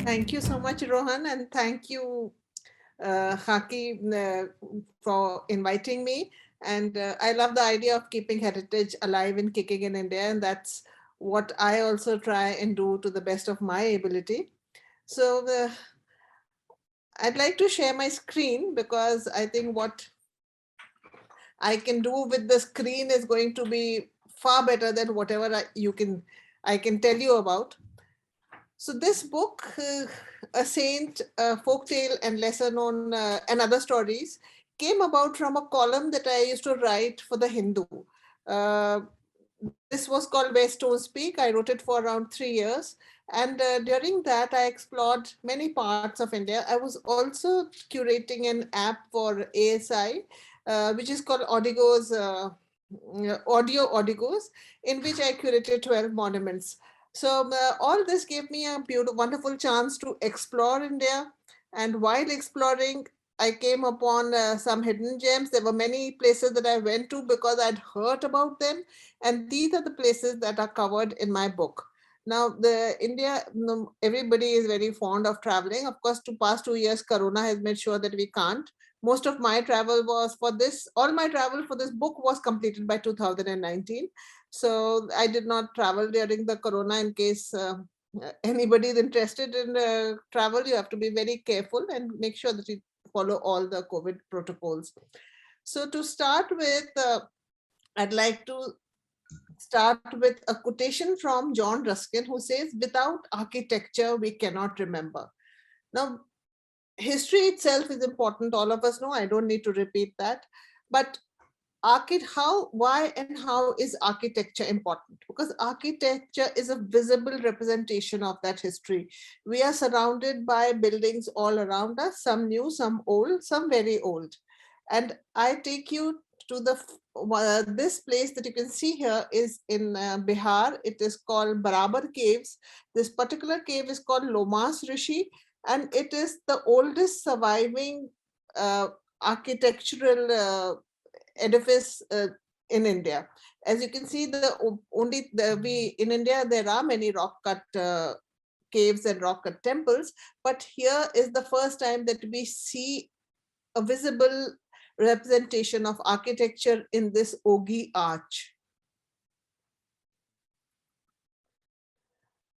Thank you so much, Rohan, and thank you, Khaki, for inviting me. And I love the idea of keeping heritage alive and kicking in India, and that's what I also try and do to the best of my ability. So I'd like to share my screen because I think what I can do with the screen is going to be far better than whatever I can tell you about. So this book, A Saint, Folktale, and Lesser Known and Other Stories, came about from a column that I used to write for the Hindu. Uh, this was called Where Stones Speak. I wrote it for around 3 years. And during that, I explored many parts of India. I was also curating an app for ASI, which is called Audio Odigos, in which I curated 12 monuments. So all this gave me a beautiful, wonderful chance to explore India. And while exploring, I came upon some hidden gems. There were many places that I went to because I'd heard about them, and these are the places that are covered in my book. Now, the India, everybody is very fond of traveling. Of course, to past 2 years, Corona has made sure that we can't. Most of my travel was for this. All my travel for this book was completed by 2019. So I did not travel during the Corona. In case anybody is interested in travel, you have to be very careful and make sure that you follow all the COVID protocols. So to start with, I'd like to start with a quotation from John Ruskin, who says, "Without architecture, we cannot remember." Now, history itself is important. All of us know. I don't need to repeat that. But why and how is architecture important? Because architecture is a visible representation of that history. We are surrounded by buildings all around us, some new, some old, some very old. And I take you to this place that you can see here is in Bihar. It is called Barabar Caves. This particular cave is called Lomas Rishi, and it is the oldest surviving architectural edifice in India. As you can see, we in India there are many rock cut caves and rock cut temples, but here is the first time that we see a visible representation of architecture in this Ogi arch.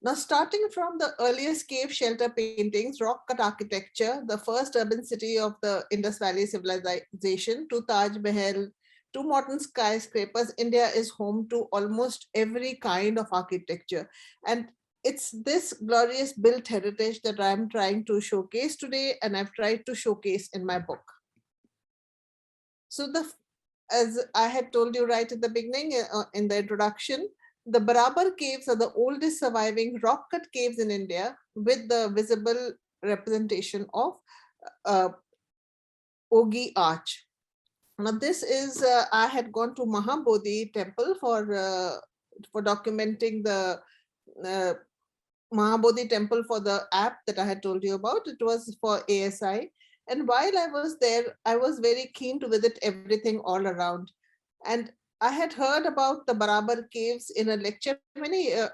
Now, starting from the earliest cave shelter paintings, rock cut architecture, the first urban city of the Indus Valley Civilization, to Taj Mahal, to modern skyscrapers, India is home to almost every kind of architecture. And it's this glorious built heritage that I'm trying to showcase today, and I've tried to showcase in my book. So as I had told you right at the beginning in the introduction, the Barabar caves are the oldest surviving rock cut caves in India with the visible representation of uh, Ogi arch. Now this is, I had gone to Mahabodhi temple for documenting the uh, Mahabodhi temple for the app that I had told you about. It was for ASI. And while I was there, I was very keen to visit everything all around. And I had heard about the Barabar caves in a lecture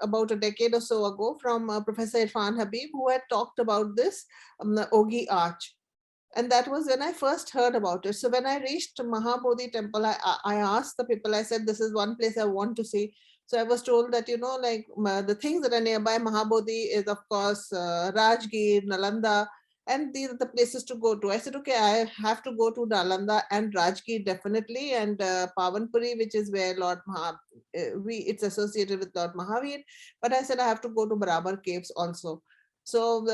about a decade or so ago from Professor Irfan Habib, who had talked about this the Ogi arch. And that was when I first heard about it. So when I reached Mahabodhi temple, I asked the people, I said, this is one place I want to see. So I was told that, like the things that are nearby Mahabodhi is, of course, Rajgir, Nalanda, and these are the places to go to. I said, okay, I have to go to Nalanda and Rajgir definitely, and Pavanpuri, which is where it's associated with Lord Mahavir. But I said I have to go to Barabar caves also. So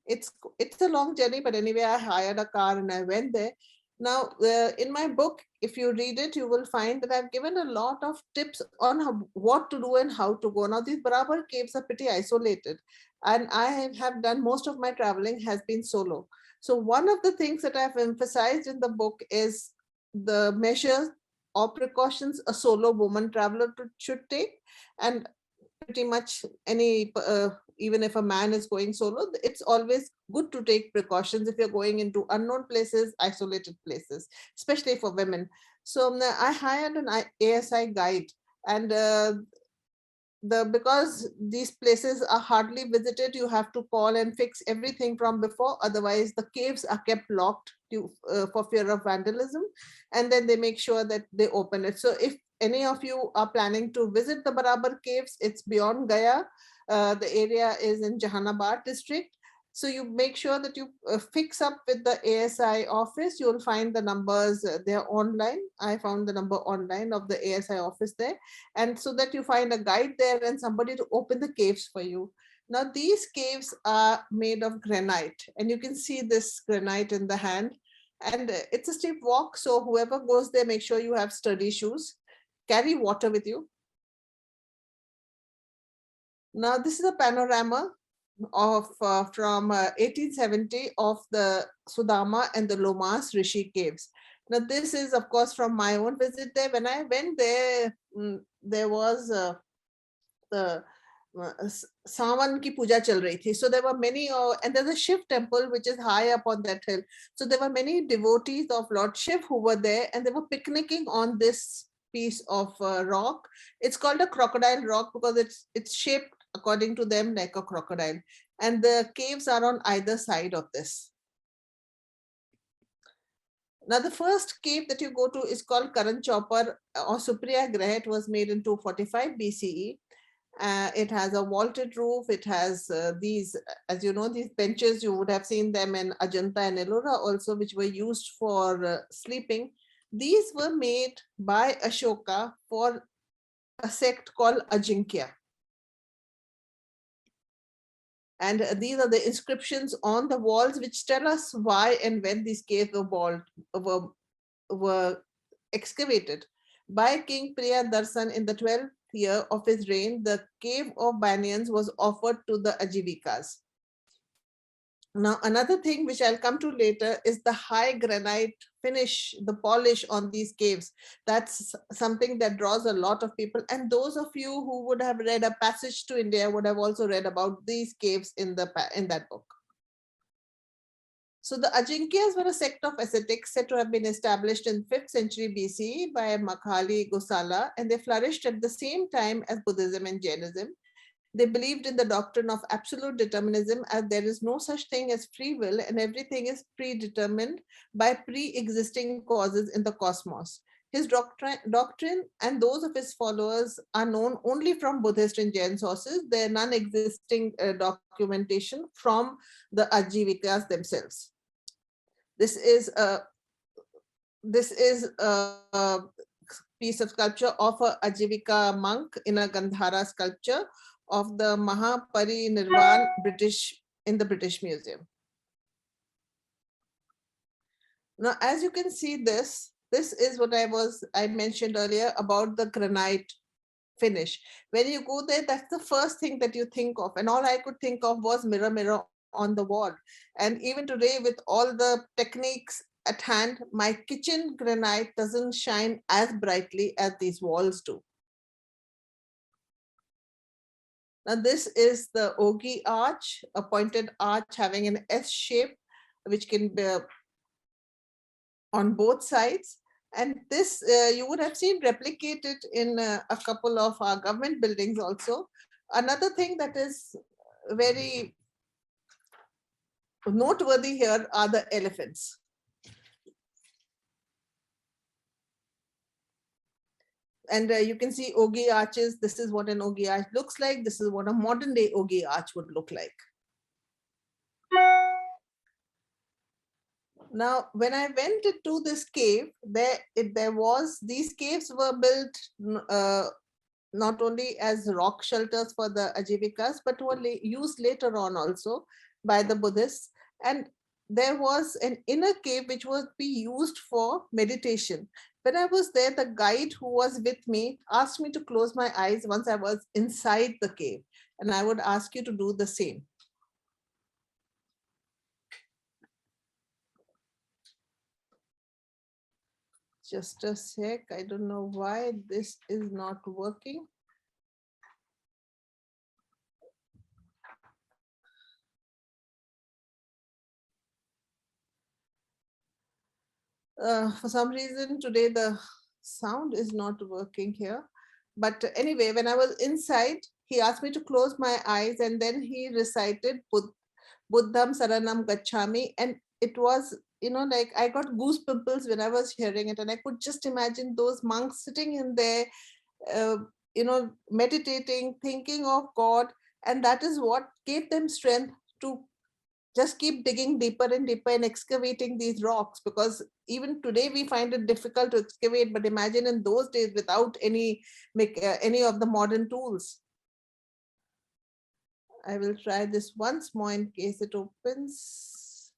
it's a long journey, but anyway, I hired a car and I went there. Now, in my book, if you read it, you will find that I've given a lot of tips on what to do and how to go. Now, these Barabar caves are pretty isolated, and I have done most of my traveling has been solo. So one of the things that I've emphasized in the book is the measures or precautions a solo woman traveler should take. And pretty much even if a man is going solo, it's always good to take precautions if you're going into unknown places, isolated places, especially for women. So I hired an ASI guide, and because these places are hardly visited, you have to call and fix everything from before. Otherwise, the caves are kept locked for fear of vandalism, and then they make sure that they open it. So if any of you are planning to visit the Barabar caves, it's beyond Gaya. The area is in Jahanabad district. So you make sure that you fix up with the ASI office. You'll find the numbers, they're online. I found the number online of the ASI office there. And so that you find a guide there and somebody to open the caves for you. Now these caves are made of granite, and you can see this granite in the hand. And it's a steep walk. So whoever goes there, make sure you have sturdy shoes. Carry water with you. Now this is a panorama of from 1870 of the Sudama and the Lomas Rishi caves. Now this is of course from my own visit there. When I went there, there was the Sawan ki puja chal rahi thi. So there were many, and there's a Shiv temple which is high up on that hill. So there were many devotees of Lord Shiv who were there, and they were picnicking on this piece of rock. It's called a crocodile rock because it's shaped according to them like a crocodile. And the caves are on either side of this. Now the first cave that you go to is called Karan Chopar or Supriya Grah. It was made in 245 BCE. It has a vaulted roof. It has these, as you know, these benches. You would have seen them in Ajanta and Ellora also, which were used for sleeping. These were made by Ashoka for a sect called Ajinkya. And these are the inscriptions on the walls which tell us why and when these caves were excavated. By King Priya Darsan in the 12th year of his reign, the cave of Banyans was offered to the Ajivikas. Now, another thing which I'll come to later is the high granite finish, the polish on these caves. That's something that draws a lot of people. And those of you who would have read A Passage to India would have also read about these caves in that book. So the Ajinkyas were a sect of ascetics said to have been established in 5th century BC by Makhali Gosala, and they flourished at the same time as Buddhism and Jainism. They believed in the doctrine of absolute determinism, as there is no such thing as free will and everything is predetermined by pre-existing causes in the cosmos. His doctrine and those of his followers are known only from Buddhist and Jain sources. There are non-existing documentation from the Ajivikas themselves. This is a piece of sculpture of a Ajivika monk in a Gandhara sculpture of the Mahaparinirvan in the British Museum. Now, as you can see, this is what I mentioned earlier about the granite finish. When you go there, that's the first thing that you think of. And all I could think of was mirror, mirror on the wall. And even today, with all the techniques at hand, my kitchen granite doesn't shine as brightly as these walls do. Now this is the Ogi arch, a pointed arch having an S shape, which can be on both sides. And this you would have seen replicated in a couple of our government buildings also. Another thing that is very noteworthy here are the elephants. And you can see Ogi arches. This is what an Ogi arch looks like. This is what a modern day Ogi arch would look like. Now, when I went to this cave, these caves were built not only as rock shelters for the Ajivikas, but were used later on also by the Buddhists. And there was an inner cave which would be used for meditation. When I was there, the guide who was with me asked me to close my eyes once I was inside the cave. And I would ask you to do the same. Just a sec. I don't know why this is not working. For some reason today the sound is not working here. But anyway, when I was inside, he asked me to close my eyes, and then he recited Buddham Saranam Gacchami, and it was, like I got goose pimples when I was hearing it, and I could just imagine those monks sitting in there, uh, meditating, thinking of God, and that is what gave them strength to just keep digging deeper and deeper and excavating these rocks, because even today we find it difficult to excavate, but imagine in those days without any of the modern tools. I will try this once more in case it opens.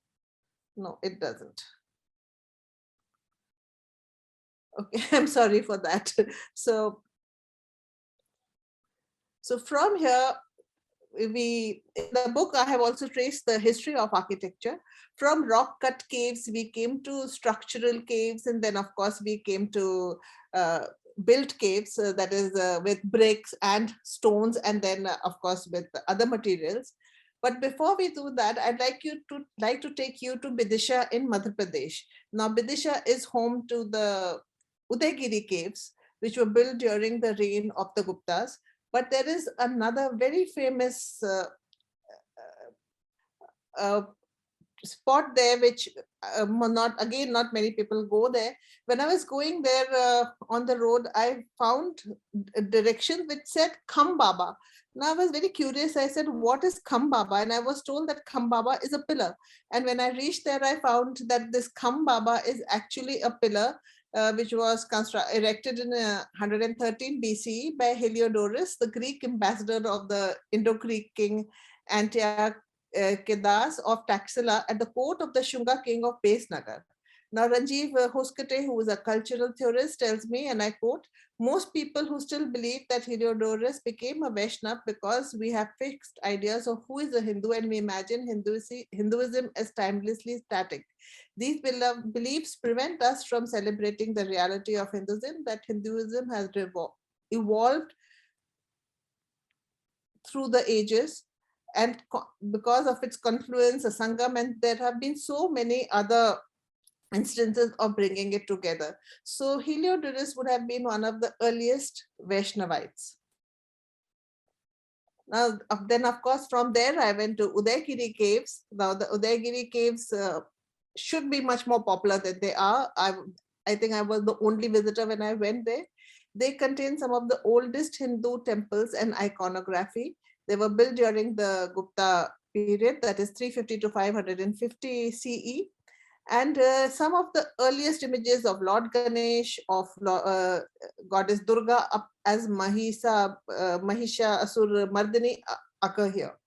No, it doesn't. Okay, I'm sorry for that. So from here, in the book, I have also traced the history of architecture. From rock cut caves, we came to structural caves, and then of course we came to built caves, that is with bricks and stones, and then of course with other materials. But before we do that, I'd like to take you to Bidisha in Madhya Pradesh. Now, Bidisha is home to the Udaygiri caves, which were built during the reign of the Guptas. But there is another very famous uh, spot there, which not many people go there. When I was going there on the road, I found a direction which said Kham Baba. Now I was very curious. I said, what is Kham Baba? And I was told that Kham Baba is a pillar. And when I reached there, I found that this Kham Baba is actually a pillar which was erected in 113 BCE by Heliodorus, the Greek ambassador of the Indo-Greek king Antiochus of Taxila at the court of the Shunga king of Pesnagar. Now, Ranjiv Hoskate, who is a cultural theorist, tells me, and I quote, most people who still believe that Heliodorus became a Vaishnav because we have fixed ideas of who is a Hindu, and we imagine Hinduism as timelessly static. These beliefs prevent us from celebrating the reality of Hinduism, that Hinduism has evolved through the ages, and because of its confluence, a Sangam, and there have been so many other instances of bringing it together. So Heliodorus would have been one of the earliest Vaishnavites. Now, then of course, from there I went to Udaygiri caves. Now the Udaygiri caves should be much more popular than they are. I think I was the only visitor when I went there. They contain some of the oldest Hindu temples and iconography. They were built during the Gupta period, that is 350 to 550 CE. And some of the earliest images of Lord Ganesh, of goddess Durga as Mahisha Asur Mardini occur here.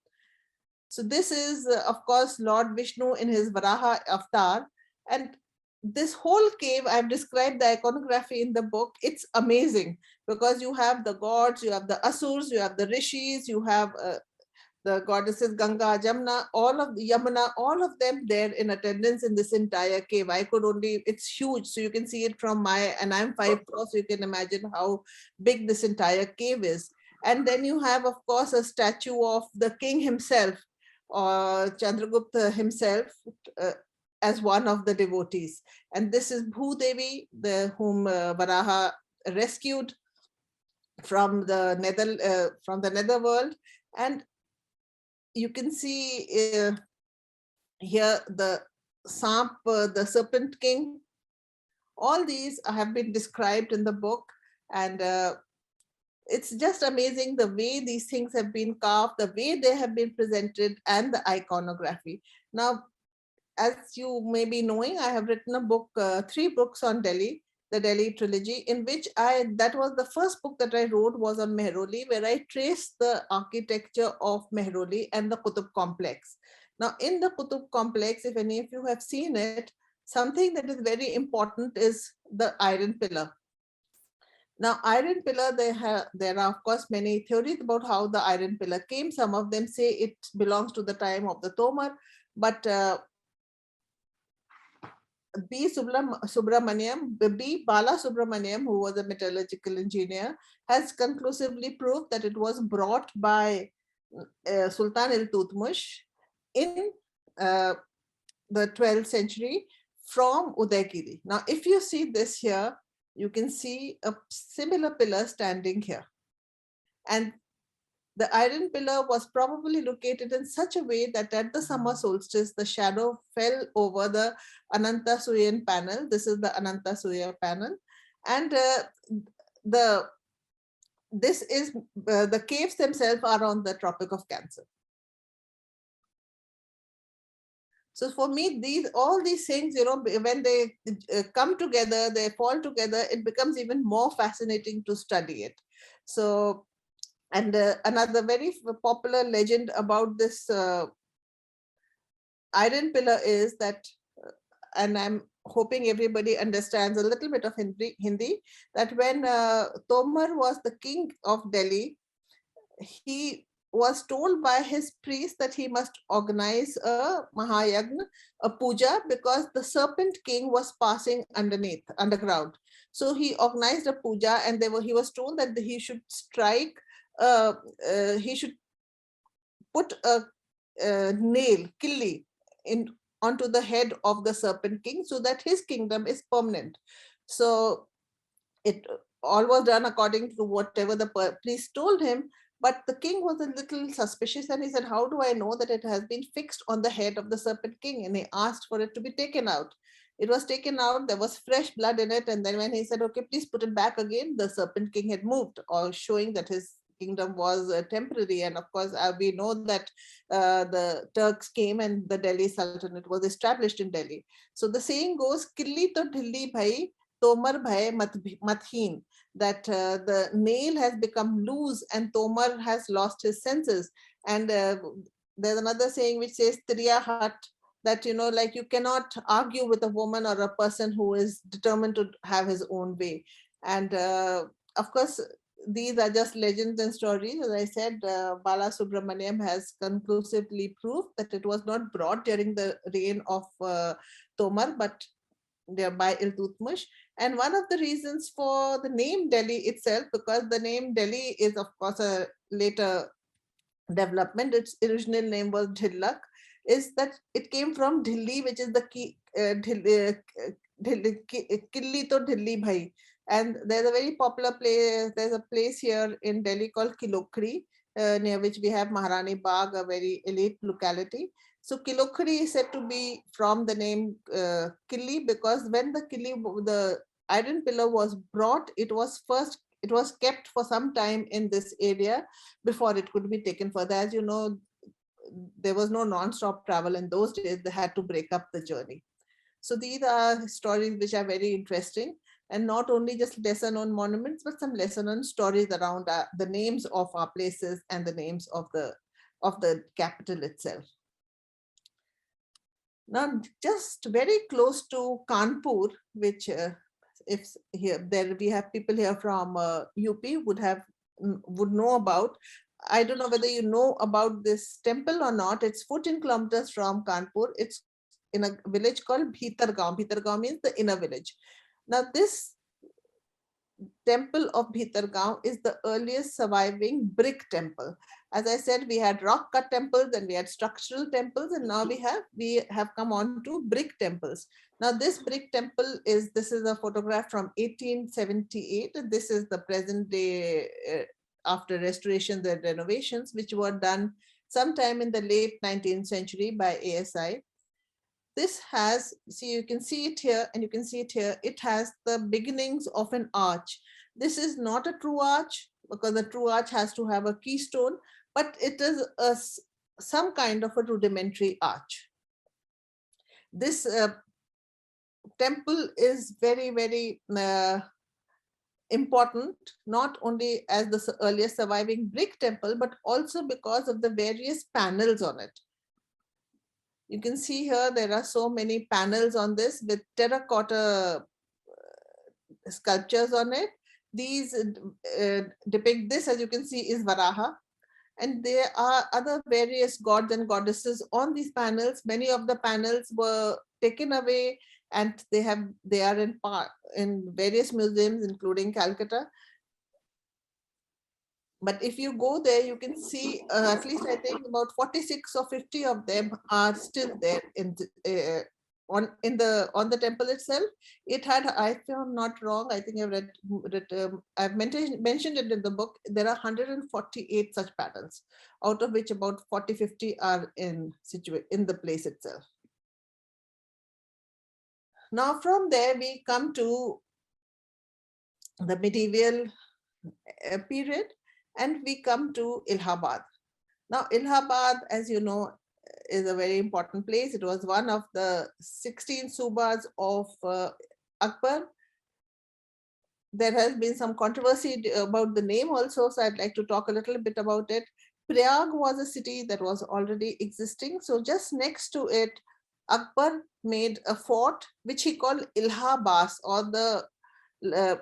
So this is, of course, Lord Vishnu in his Varaha avatar. And this whole cave, I've described the iconography in the book. It's amazing because you have the gods, you have the Asurs, you have the Rishis, you have the goddesses Ganga, Jamna, Yamuna, all of them there in attendance in this entire cave. It's huge. So you can see it from and I'm 5'4", so you can imagine how big this entire cave is. And then you have, of course, a statue of the king himself, or Chandragupta himself, as one of the devotees. And this is Bhudevi, whom Varaha rescued from the netherworld. And you can see here the the serpent king. All these have been described in the book, and it's just amazing the way these things have been carved, the way they have been presented, and the iconography. Now, as you may be knowing, I have written a book, 3 books on Delhi, the Delhi trilogy, in which that was the first book that I wrote was on Mehroli, where I traced the architecture of Mehroli and the Qutub complex. Now, in the Qutub complex, if any of you have seen it, something that is very important is the iron pillar. Now, iron pillar, there are of course many theories about how the iron pillar came. Some of them say it belongs to the time of the Tomar, but B. Bala Subramaniam, who was a metallurgical engineer, has conclusively proved that it was brought by Sultan Iltutmish in the 12th century from Udaygiri. Now, if you see this here, you can see a similar pillar standing here. And The iron pillar was probably located in such a way that at the summer solstice, the shadow fell over the Anantasuyan panel. This is the Anantasuya panel. And the this is the caves themselves are on the Tropic of Cancer. So for me, all these things, when they come together, they fall together, it becomes even more fascinating to study it. So, and another very popular legend about this iron pillar is that, and I'm hoping everybody understands a little bit of Hindi, that when Tomar was the king of Delhi, he was told by his priest that he must organize a Mahayagna, a puja, because the serpent king was passing underground. So he organized a puja, and he was told that he should strike, he should put a nail, killi, onto the head of the serpent king so that his kingdom is permanent. So it all was done according to whatever the priest told him. But the king was a little suspicious, and he said, how do I know that it has been fixed on the head of the serpent king? And he asked for it to be taken out. It was taken out, there was fresh blood in it. And then when he said, okay, please put it back again, the serpent king had moved, or showing that his kingdom was temporary. And of course, we know that the Turks came and the Delhi Sultanate was established in Delhi. So the saying goes, Killi to Dilli bhai, Tomar bhai mathin, that the nail has become loose and Tomar has lost his senses. And there's another saying which says, Triya hat, that, like you cannot argue with a woman or a person who is determined to have his own way. And of course, these are just legends and stories. As I said, Bala Subramaniam has conclusively proved that it was not brought during the reign of Tomar, but by Iltutmish. And one of the reasons for the name Delhi itself, because the name Delhi is of course a later development, its original name was Dhillak, is that it came from Dhilli, which is the key, Killi to Dhilli bhai. And there's a very popular place, there's a place here in Delhi called Kilokri, near which we have Maharani Bagh, a very elite locality. So Kilokri is said to be from the name Killi, because when the iron pillar was brought, it was kept for some time in this area before it could be taken further. As you know, there was no non-stop travel in those days. They had to break up the journey. So these are stories which are very interesting, and not only just lesser known monuments, but some lesser known stories around the names of our places and the names of the capital itself. Now, just very close to Kanpur, which if here there we have people here from UP would know about. I don't know whether you know about this temple or not. It's 14 kilometers from Kanpur. It's in a village called Bhitargaon. Bhitargaon means the inner village. Now, this temple of Bhitargaon is the earliest surviving brick temple. As I said, we had rock cut temples and we had structural temples, and now we have come on to brick temples. Now this brick temple this is a photograph from 1878, and this is the present day after restorations and renovations, which were done sometime in the late 19th century by ASI. This has, see, you can see it here and you can see it here. It has the beginnings of an arch. This is not a true arch, because the true arch has to have a keystone, but it is some kind of a rudimentary arch. This temple is very, very important, not only as the earliest surviving brick temple, but also because of the various panels on it. You can see here, there are so many panels on this with terracotta sculptures on it. These depict this, as you can see, is Varaha. And there are other various gods and goddesses on these panels. Many of the panels were taken away, and they are in various museums, including Calcutta. But if you go there, you can see at least I think about 46 or 50 of them are still there on the temple itself. It had, if I'm not wrong, I think I've mentioned it in the book. There are 148 such patterns, out of which about 40-50 are in the place itself. Now from there we come to the medieval period, and we come to Allahabad. Now Allahabad, as you know, is a very important place. It was one of the 16 subas of Akbar. There has been some controversy about the name also, so I'd like to talk a little bit about it. Prayag was a city that was already existing. So just next to it, Akbar made a fort, which he called Allahabad, or the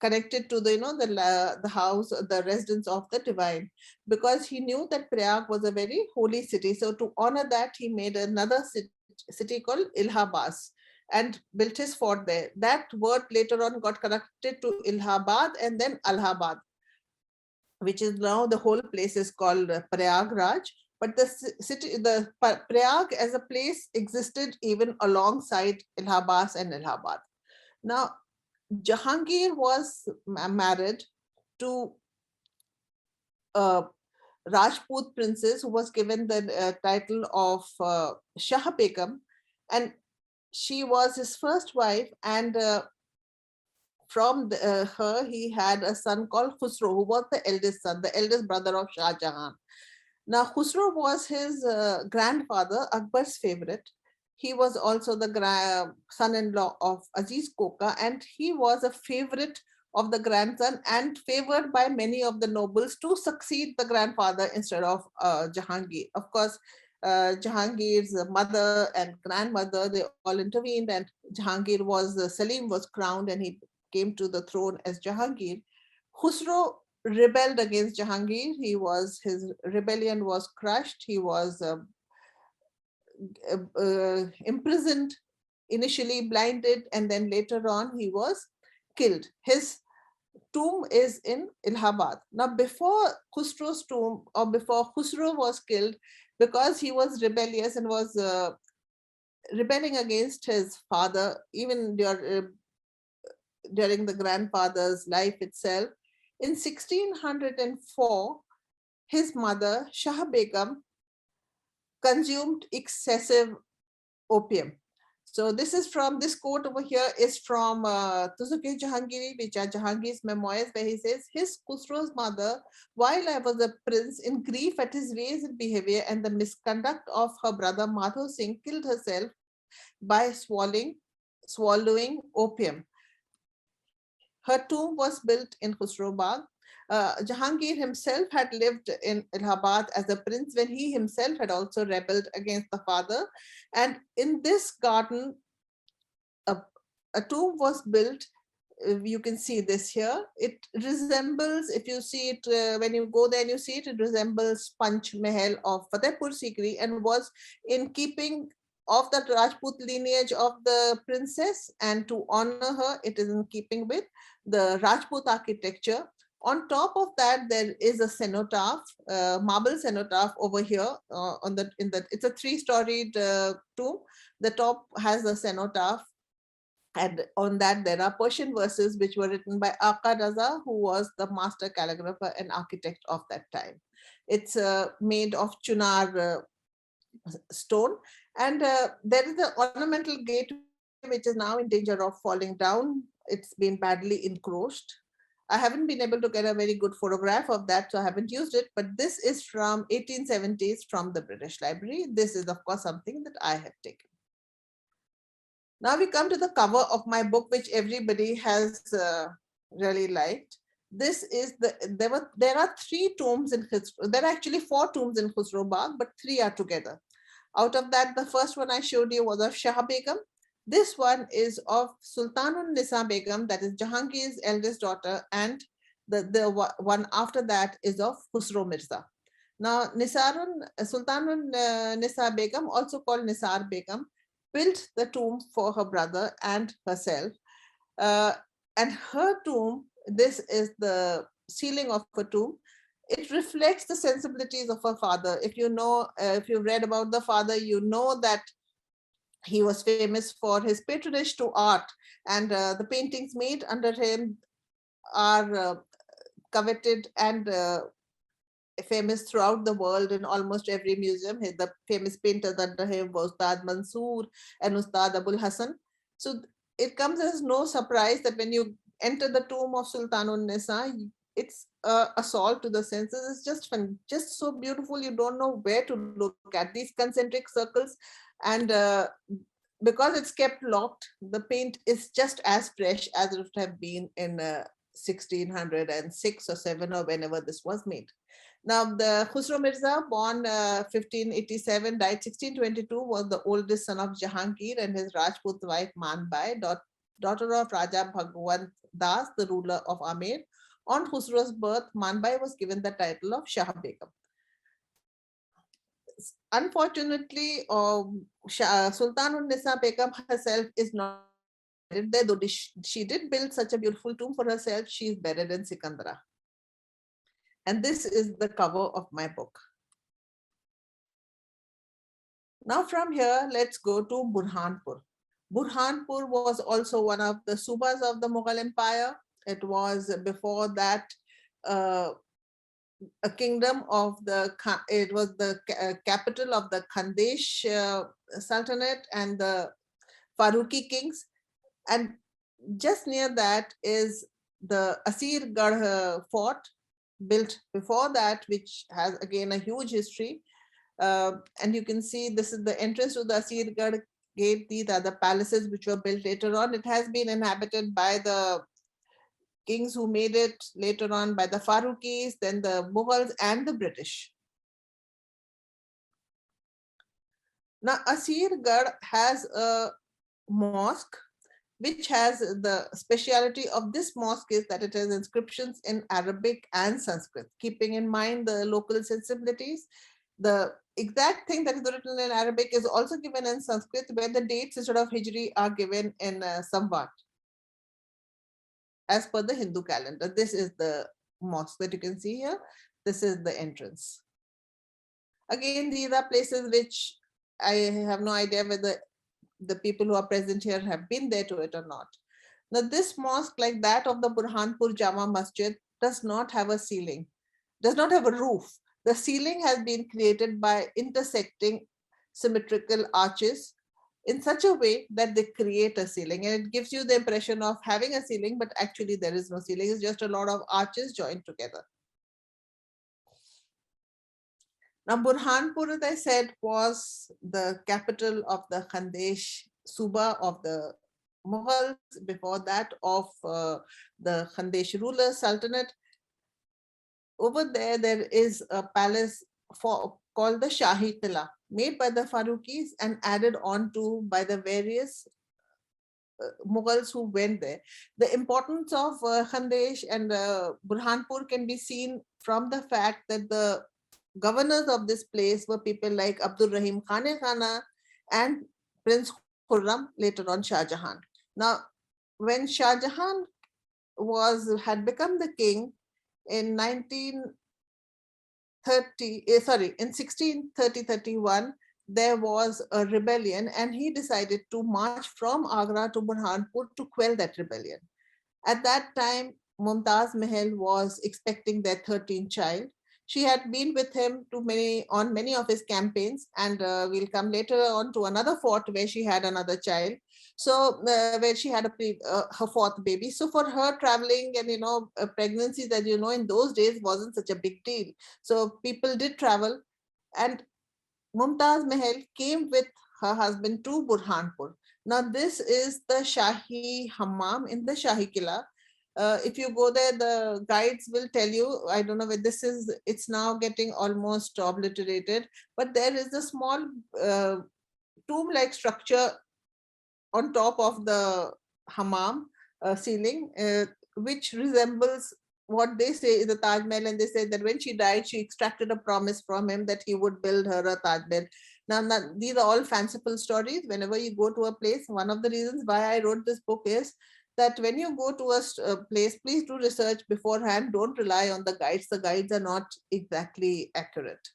connected to the, you know, the house, the residence of the divine, because he knew that Prayag was a very holy city. So to honor that, he made another city called Allahabad and built his fort there. That word later on got connected to Allahabad and then Allahabad, which is now the whole place is called Prayagraj. But the city, the Prayag as a place existed even alongside Allahabad and Allahabad. Now, Jahangir was married to a Rajput princess who was given the title of Shah Begum, and she was his first wife. And from her, he had a son called Khusro, who was the eldest son, the eldest brother of Shah Jahan. Now, Khusro was his grandfather, Akbar's favorite. He was also the son-in-law of Aziz Koka, and he was a favorite of the grandson and favored by many of the nobles to succeed the grandfather instead of Jahangir. Of course, Jahangir's mother and grandmother, they all intervened, and Jahangir Salim was crowned, and he came to the throne as Jahangir. Khusro rebelled against Jahangir. His rebellion was crushed. He was imprisoned, initially blinded, and then later on he was killed. His tomb is in Allahabad. Now, before Khusro's tomb, or before Khusro was killed, because he was rebellious and was rebelling against his father, even during the grandfather's life itself, in 1604, his mother, Shah Begum, consumed excessive opium. So this quote over here is from Tuzuk-e Jahangiri, which are Jahangir's memoirs, where he says, his Khusro's mother, while I was a prince, in grief at his ways and behavior and the misconduct of her brother Madhav Singh, killed herself by swallowing opium. Her tomb was built in Khusro Bagh. Jahangir himself had lived in Allahabad as a prince when he himself had also rebelled against the father. And in this garden, a tomb was built. You can see this here. It resembles, if you see it, when you go there and you see it, it resembles Panch Mahal of Fatehpur Sikri, and was in keeping of the Rajput lineage of the princess, and to honor her, it is in keeping with the Rajput architecture. On top of that, there is a cenotaph, marble cenotaph over here. It's a 3-storied tomb. The top has a cenotaph, and on that there are Persian verses which were written by Aka Raza, who was the master calligrapher and architect of that time. It's made of chunar stone, and there is an ornamental gate which is now in danger of falling down. It's been badly encroached. I haven't been able to get a very good photograph of that, so I haven't used it, but this is from 1870s from the British Library. This is, of course, something that I have taken. Now we come to the cover of my book, which everybody has really liked. This is there are 3 tombs in Khusro. There are actually 4 tombs in Khusro Bagh, but 3 are together. Out of that, the first one I showed you was of Shah Begum. This one is of Sultanun Nisa Begum, that is Jahangir's eldest daughter, and the one after that is of Khusro Mirza. Now, Sultanun Nisa Begum, also called Nisar Begum, built the tomb for her brother and herself. And her tomb, this is the ceiling of her tomb. It reflects the sensibilities of her father. If you know, if you've read about the father, you know that he was famous for his patronage to art, and the paintings made under him are coveted and famous throughout the world in almost every museum. The famous painters under him were Ustad Mansoor and Ustad Abul Hassan. So it comes as no surprise that when you enter the tomb of Sultanun Nisa, it's assault to the senses. It's just fun, just so beautiful. You don't know where to look at these concentric circles, and because it's kept locked, the paint is just as fresh as it would have been in 1606 or 7 or whenever this was made. Now, the Khusro Mirza, born 1587, died 1622, was the oldest son of Jahangir and his Rajput wife Manbai, daughter of Raja Bhagwant Das, the ruler of Amer. On Khusro's birth, Manbai was given the title of Shah Begum. Unfortunately, Sultanun Nisa Begum herself is not buried there, though she did build such a beautiful tomb for herself. She is buried in Sikandra. And this is the cover of my book. Now from here, let's go to Burhanpur. Burhanpur was also one of the subas of the Mughal Empire. It was before that a kingdom of it was the capital of the Khandesh Sultanate and the Faruqi kings. And just near that is the Asirgarh fort, built before that, which has again a huge history. And you can see this is the entrance to the Asirgarh gate. These are the palaces which were built later on. It has been inhabited by the kings who made it later on, by the Faruqis, then the Mughals and the British. Now, Asirgarh has a mosque, which has the speciality of this mosque is that it has inscriptions in Arabic and Sanskrit, keeping in mind the local sensibilities. The exact thing that is written in Arabic is also given in Sanskrit, where the dates instead of Hijri are given in Samvat, as per the Hindu calendar. This is the mosque that you can see here. This is the entrance. Again, these are places which I have no idea whether the people who are present here have been there to it or not. Now, this mosque, like that of the Burhanpur Jama Masjid, does not have a ceiling, does not have a roof. The ceiling has been created by intersecting symmetrical arches in such a way that they create a ceiling, and it gives you the impression of having a ceiling, but actually there is no ceiling. It's just a lot of arches joined together. Now, Burhanpur, as I said, was the capital of the Khandesh Suba of the Mughals, before that of the Khandesh ruler Sultanate. Over there, there is a palace called the Shahi Qila, made by the Faruqis and added on to by the various Mughals who went there. The importance of Khandesh and Burhanpur can be seen from the fact that the governors of this place were people like Abdul Rahim Khane Khana and Prince Khurram, later on Shah Jahan. Now, when Shah Jahan had become the king in 1630-31, there was a rebellion, and he decided to march from Agra to Burhanpur to quell that rebellion. At that time, Mumtaz Mahal was expecting their 13th child. She had been with him on many of his campaigns, and we'll come later on to another fort where she had another child. So where she had her fourth baby. So for her, traveling and pregnancy, that in those days wasn't such a big deal. So people did travel, and Mumtaz Mahal came with her husband to Burhanpur. Now this is the Shahi Hammam in the Shahi Qila. If you go there, the guides will tell you, I don't know where this is, it's now getting almost obliterated, but there is a small tomb-like structure on top of the hammam ceiling, which resembles what they say is the Taj Mahal, and they say that when she died, she extracted a promise from him that he would build her a Taj Mahal. Now, these are all fanciful stories. Whenever you go to a place, one of the reasons why I wrote this book is that when you go to a place, please do research beforehand. Don't rely on the guides. The guides are not exactly accurate.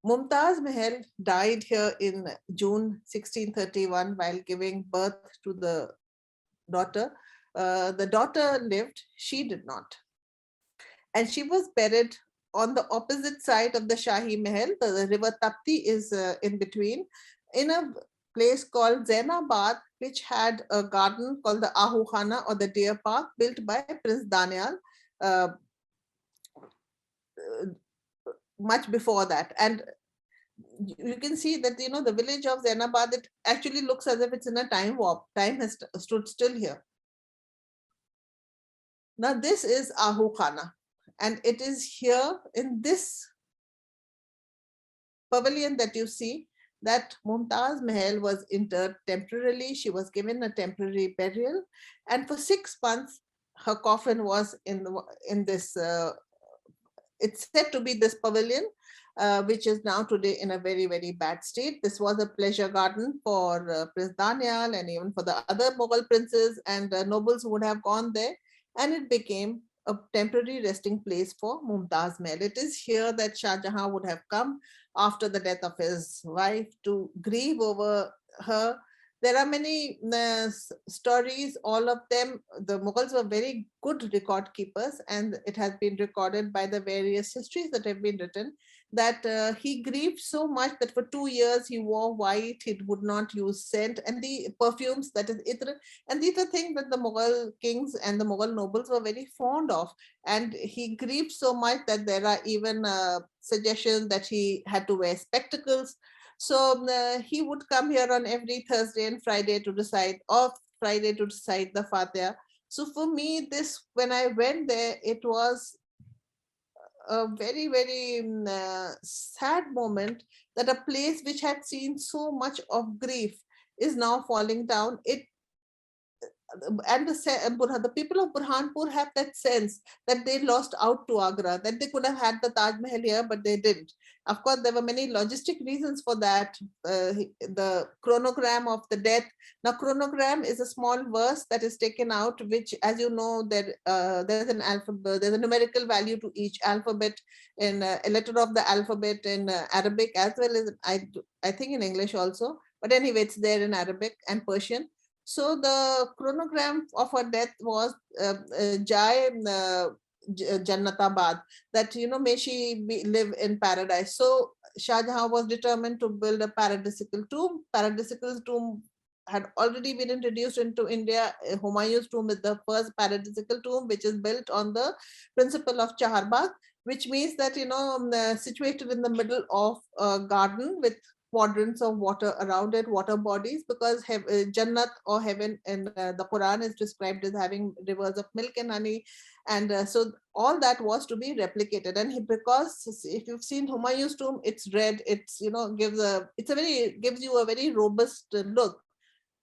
Mumtaz Mahal died here in June 1631 while giving birth to the daughter. The daughter lived, she did not. And she was buried on the opposite side of the Shahi Mahal. The river Tapti is in between, in a place called Zainabad, which had a garden called the Ahu Khana, or the Deer Park, built by Prince Daniel uh, much before that. And you can see that, the village of Zainabad, it actually looks as if it's in a time warp. Time has stood still here. Now this is Ahu Khana, and it is here in this pavilion that you see that Mumtaz Mahal was interred temporarily. She was given a temporary burial, and for 6 months her coffin was in this. It's said to be this pavilion, which is now today in a very, very bad state. This was a pleasure garden for Prince Daniel and even for the other Mughal princes and nobles who would have gone there. And it became a temporary resting place for Mumtaz Mahal. It is here that Shah Jahan would have come after the death of his wife to grieve over her. There are many stories, all of them. The Mughals were very good record keepers, and it has been recorded by the various histories that have been written that he grieved so much that for 2 years he wore white, he would not use scent, and the perfumes, that is itr. And these are things that the Mughal kings and the Mughal nobles were very fond of. And he grieved so much that there are even suggestions that he had to wear spectacles. So he would come here on every Thursday and Friday to recite, or Friday to recite the Fatiha. So for me, when I went there, it was a very, very sad moment that a place which had seen so much of grief is now falling down. And the people of Burhanpur have that sense that they lost out to Agra, that they could have had the Taj Mahal here, but they didn't. Of course, there were many logistic reasons for that. The chronogram of the death. Now, chronogram is a small verse that is taken out, which, as you know, there's an alphabet, there's a numerical value to each alphabet in a letter of the alphabet in Arabic, as well as I think in English also. But anyway, it's there in Arabic and Persian. So the chronogram of her death was Jai Jannatabad, that, may she live in paradise. So Shah Jahan was determined to build a paradisical tomb. Paradisical tomb had already been introduced into India. Humayun's tomb is the first paradisical tomb, which is built on the principle of Chaharbagh, which means that, situated in the middle of a garden with quadrants of water around it, water bodies, because Jannat, or heaven, in the Quran is described as having rivers of milk and honey. And so all that was to be replicated. And because if you've seen Humayun's tomb, it's red, it's, gives you a very robust look.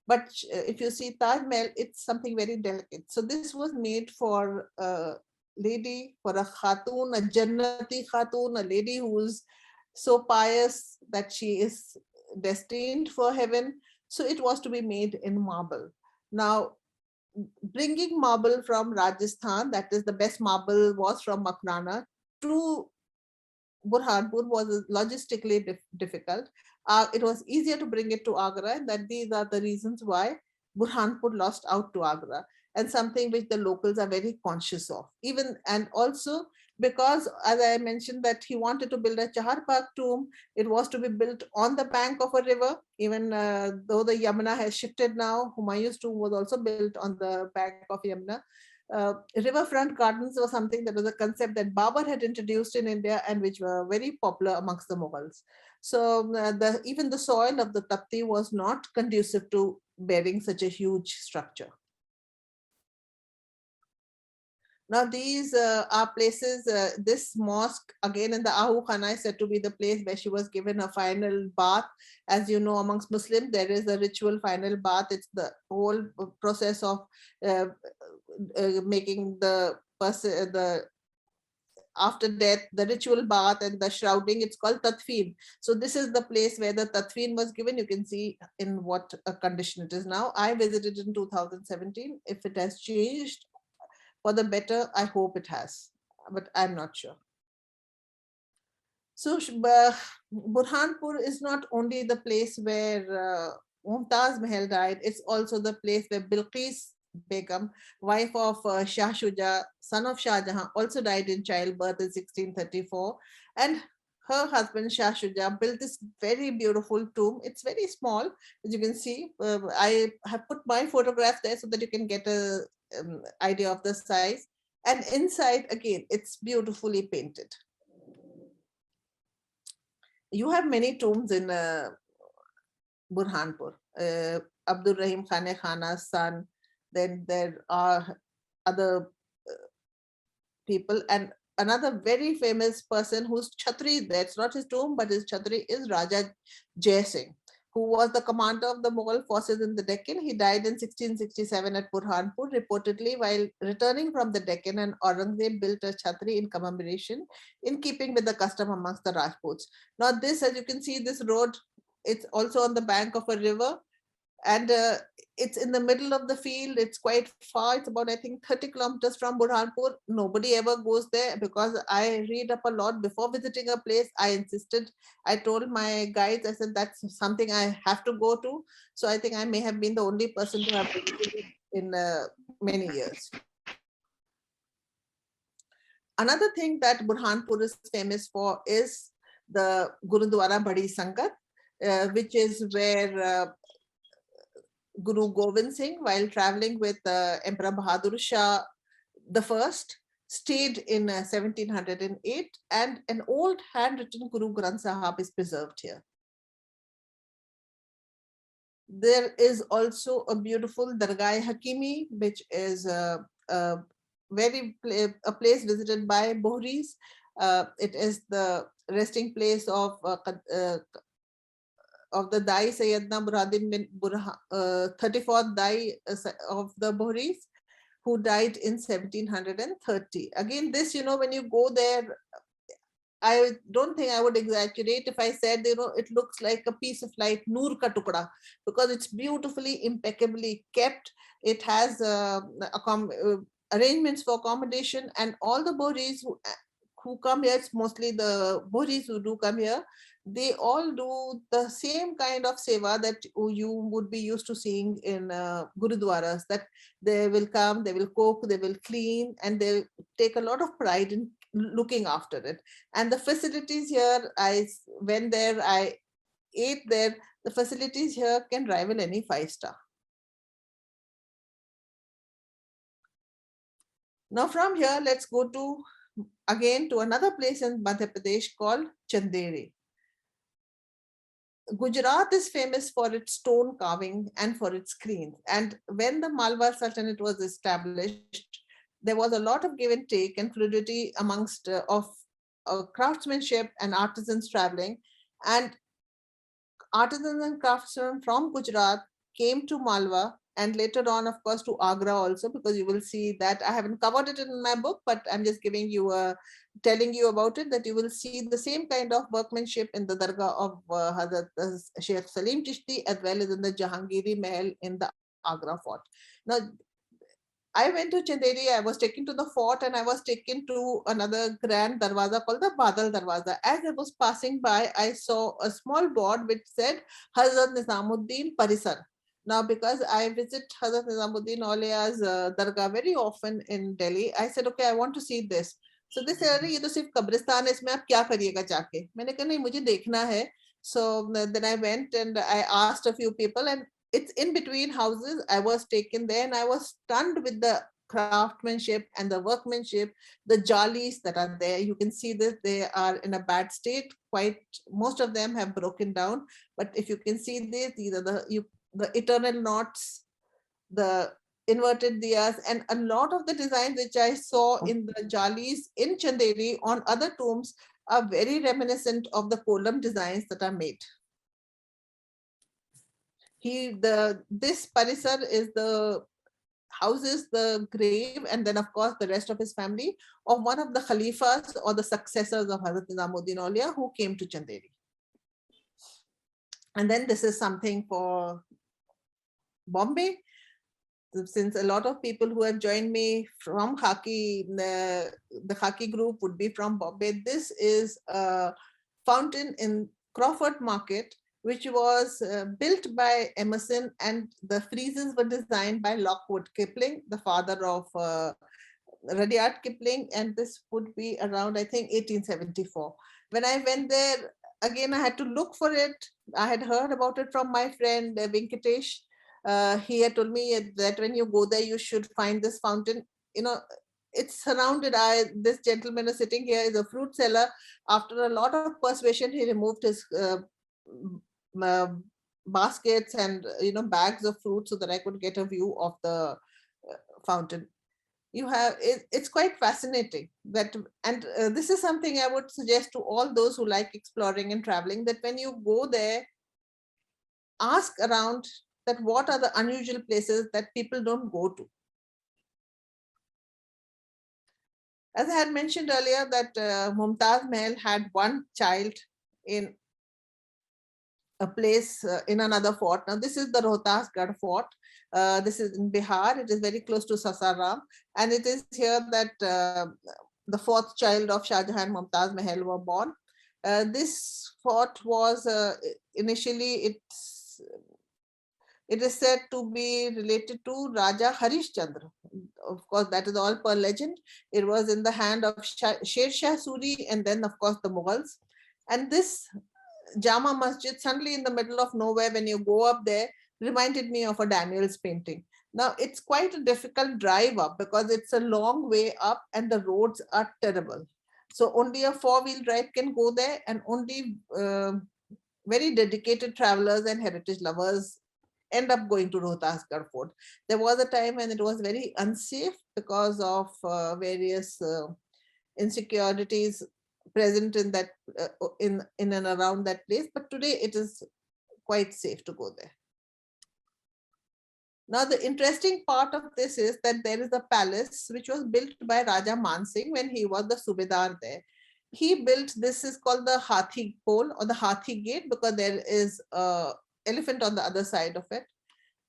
But if you see Taj Mahal, it's something very delicate. So this was made for a lady, for a khatun, a Jannati khatun, a lady who's so pious that she is destined for heaven. So it was to be made in marble. Now, bringing marble from Rajasthan, that is the best marble was from Makrana, to Burhanpur was logistically difficult. It was easier to bring it to Agra, and that these are the reasons why Burhanpur lost out to Agra, and something which the locals are very conscious of. And also because, as I mentioned, that he wanted to build a Chaharbagh tomb, it was to be built on the bank of a river. Even though the Yamuna has shifted now, Humayun's tomb was also built on the bank of Yamuna. Riverfront gardens was something that was a concept that Babur had introduced in India, and which were very popular amongst the Mughals. So even the soil of the Tapti was not conducive to bearing such a huge structure. Now these are places, this mosque again in the Ahu Khana is said to be the place where she was given a final bath. As you know, amongst Muslims, there is a ritual final bath. It's the whole process of making the person, after death, the ritual bath and the shrouding, it's called Tatfeen. So this is the place where the Tatfeen was given. You can see in what a condition it is now. I visited in 2017. If it has changed for the better, I hope it has, but I'm not sure. So Burhanpur is not only the place where Mumtaz Mahal died, it's also the place where Bilqis Begum, wife of Shah Shuja, son of Shah Jahan, also died in childbirth in 1634. And her husband Shah Shuja built this very beautiful tomb. It's very small, as you can see. I have put my photograph there so that you can get a idea of the size. And inside, again, it's beautifully painted. You have many tombs in Burhanpur. Abdul Rahim Khane Khana's son. Then there are other people, and another very famous person whose chhatri, that's not his tomb, but his chhatri is Raja Jai Singh, who was the commander of the Mughal forces in the Deccan. He died in 1667 at Burhanpur, reportedly while returning from the Deccan, and Aurangzeb built a chhatri in commemoration, in keeping with the custom amongst the Rajputs. Now this, as you can see, this road, it's also on the bank of a river, and it's in the middle of the field. It's quite far. It's about, I think, 30 kilometers from Burhanpur. Nobody ever goes there because I read up a lot before visiting a place. I insisted. I told my guides, I said, that's something I have to go to. So I think I may have been the only person to have visited it in many years. Another thing that Burhanpur is famous for is the Gurudwara Badi Sangat, which is where Guru Gobind Singh, while traveling with Emperor Bahadur Shah the First, stayed in 1708, and an old handwritten Guru Granth Sahib is preserved here. There is also a beautiful Dargah Hakimi, which is a place visited by Bohris. It is the resting place of the Dai Sayyidna Burhanuddin bin 34th Dai of the Bohris, who died in 1730. Again, this, when you go there, I don't think I would exaggerate if I said, it looks like a piece of like Noor ka tukda, because it's beautifully, impeccably kept. It has arrangements for accommodation, and all the Bohris who come here, it's mostly the Bohris who do come here, they all do the same kind of seva that you would be used to seeing in Gurudwaras, that they will come, they will cook, they will clean, and they take a lot of pride in looking after it. And the facilities here, I went there, I ate there, the facilities here can rival any 5-star. Now from here, let's go to again to another place in Madhya Pradesh called Chanderi. Gujarat is famous for its stone carving and for its screens. And when the Malwa Sultanate was established, there was a lot of give and take and fluidity amongst of craftsmanship and artisans traveling. And artisans and craftsmen from Gujarat came to Malwa, and later on, of course, to Agra also, because you will see that I haven't covered it in my book, but I'm just giving you telling you about it, that you will see the same kind of workmanship in the Dargah of Hazrat Sheikh Salim Chishti, as well as in the Jahangiri Mahal in the Agra fort. Now, I went to Chanderi, I was taken to the fort, and I was taken to another grand darwaza called the Badal Darwaza. As I was passing by, I saw a small board which said Hazrat Nizamuddin Parisar. Now, because I visit Hazrat Nizamuddin Aulia's dargah very often in Delhi, I said, okay, I want to see this. So they said, ये तो सिर्फ कब्रिस्तान है, इसमें आप क्या करिएगा जाके? मैंने कहा नहीं, मुझे देखना है. So then I went and I asked a few people, and it's in between houses. I was taken there, and I was stunned with the craftsmanship and the workmanship, the jalis that are there. You can see that they are in a bad state. Quite most of them have broken down. But if you can see this, these are the eternal knots, the inverted diyas, and a lot of the designs which I saw in the jalis in Chanderi on other tombs are very reminiscent of the kolam designs that are made. This parisar is the houses the grave, and then of course the rest of his family, of one of the Khalifas or the successors of Hazrat Nizamuddin Aulia who came to Chanderi. And then this is something for Bombay. Since a lot of people who have joined me from Khaki, the Khaki group would be from Bombay. This is a fountain in Crawford Market, which was built by Emerson, and the friezes were designed by Lockwood Kipling, the father of Rudyard Kipling, and this would be around, I think, 1874. When I went there, again, I had to look for it. I had heard about it from my friend Venkatesh. He had told me that when you go there, you should find this fountain. You know, it's surrounded. This gentleman is sitting here, is a fruit seller. After a lot of persuasion, he removed his uh, baskets and bags of fruit so that I could get a view of the fountain. It's quite fascinating that, and this is something I would suggest to all those who like exploring and traveling, that when you go there, ask around that what are the unusual places that people don't go to. As I had mentioned earlier, that Mumtaz Mahal had one child in a place in another fort. Now, this is the Rohtasgarh fort. This is in Bihar. It is very close to Sasaram. And it is here that the fourth child of Shah Jahan, Mumtaz Mahal, were born. This fort was initially, it is said to be related to Raja Harishchandra. Of course, that is all per legend. It was in the hand of Sher Shah Suri, and then, of course, the Mughals. And this Jama Masjid, suddenly in the middle of nowhere, when you go up there, reminded me of a Daniel's painting. Now, it's quite a difficult drive up because it's a long way up and the roads are terrible. So only a four-wheel drive can go there, and only very dedicated travelers and heritage lovers end up going to Rohtasgarh Fort. There was a time when it was very unsafe because of various insecurities present in that in and around that place, but today it is quite safe to go there. Now, the interesting part of this is that there is a palace which was built by Raja Man Singh when he was the Subedar there. He built, this is called the Hathi Pole or the Hathi Gate, because there is a elephant on the other side of it.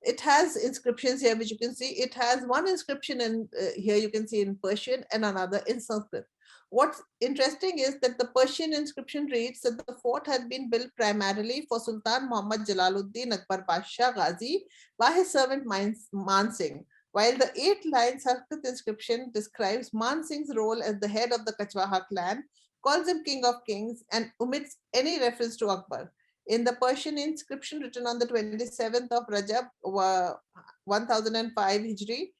It has inscriptions here, which you can see. It has one inscription in here you can see in Persian and another in Sanskrit. What's interesting is that the Persian inscription reads that the fort had been built primarily for Sultan Muhammad Jalaluddin Akbar Pasha Ghazi by his servant Man Singh, while the 8-line Sanskrit inscription describes Man Singh's role as the head of the Kachwaha clan, calls him King of Kings, and omits any reference to Akbar. In the Persian inscription written on the 27th of Rajab, 1005 Hijri,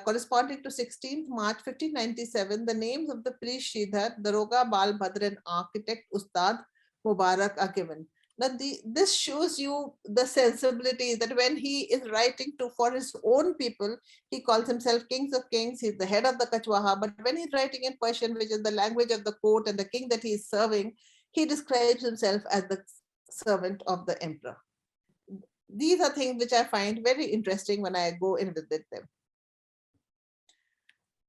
corresponding to 16th March 1597, the names of the priest Sridhar, Daroga Bal Bhadra, and architect Ustad Mubarak are given. Now, this shows you the sensibility that when he is writing for his own people, he calls himself Kings of Kings, he's the head of the Kachwaha, but when he's writing in Persian, which is the language of the court and the king that he is serving, he describes himself as the servant of the emperor. These are things which I find very interesting when I go and visit them.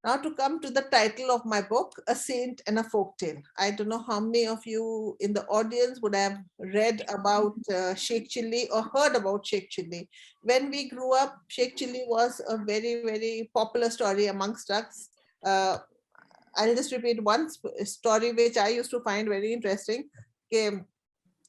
Now, to come to the title of my book, A Saint and a Folktale. I don't know how many of you in the audience would have read about Sheikh Chilli or heard about Sheikh Chilli. When we grew up, Sheikh Chilli was a very, very popular story amongst us. I'll just repeat one story which I used to find very interesting. Okay,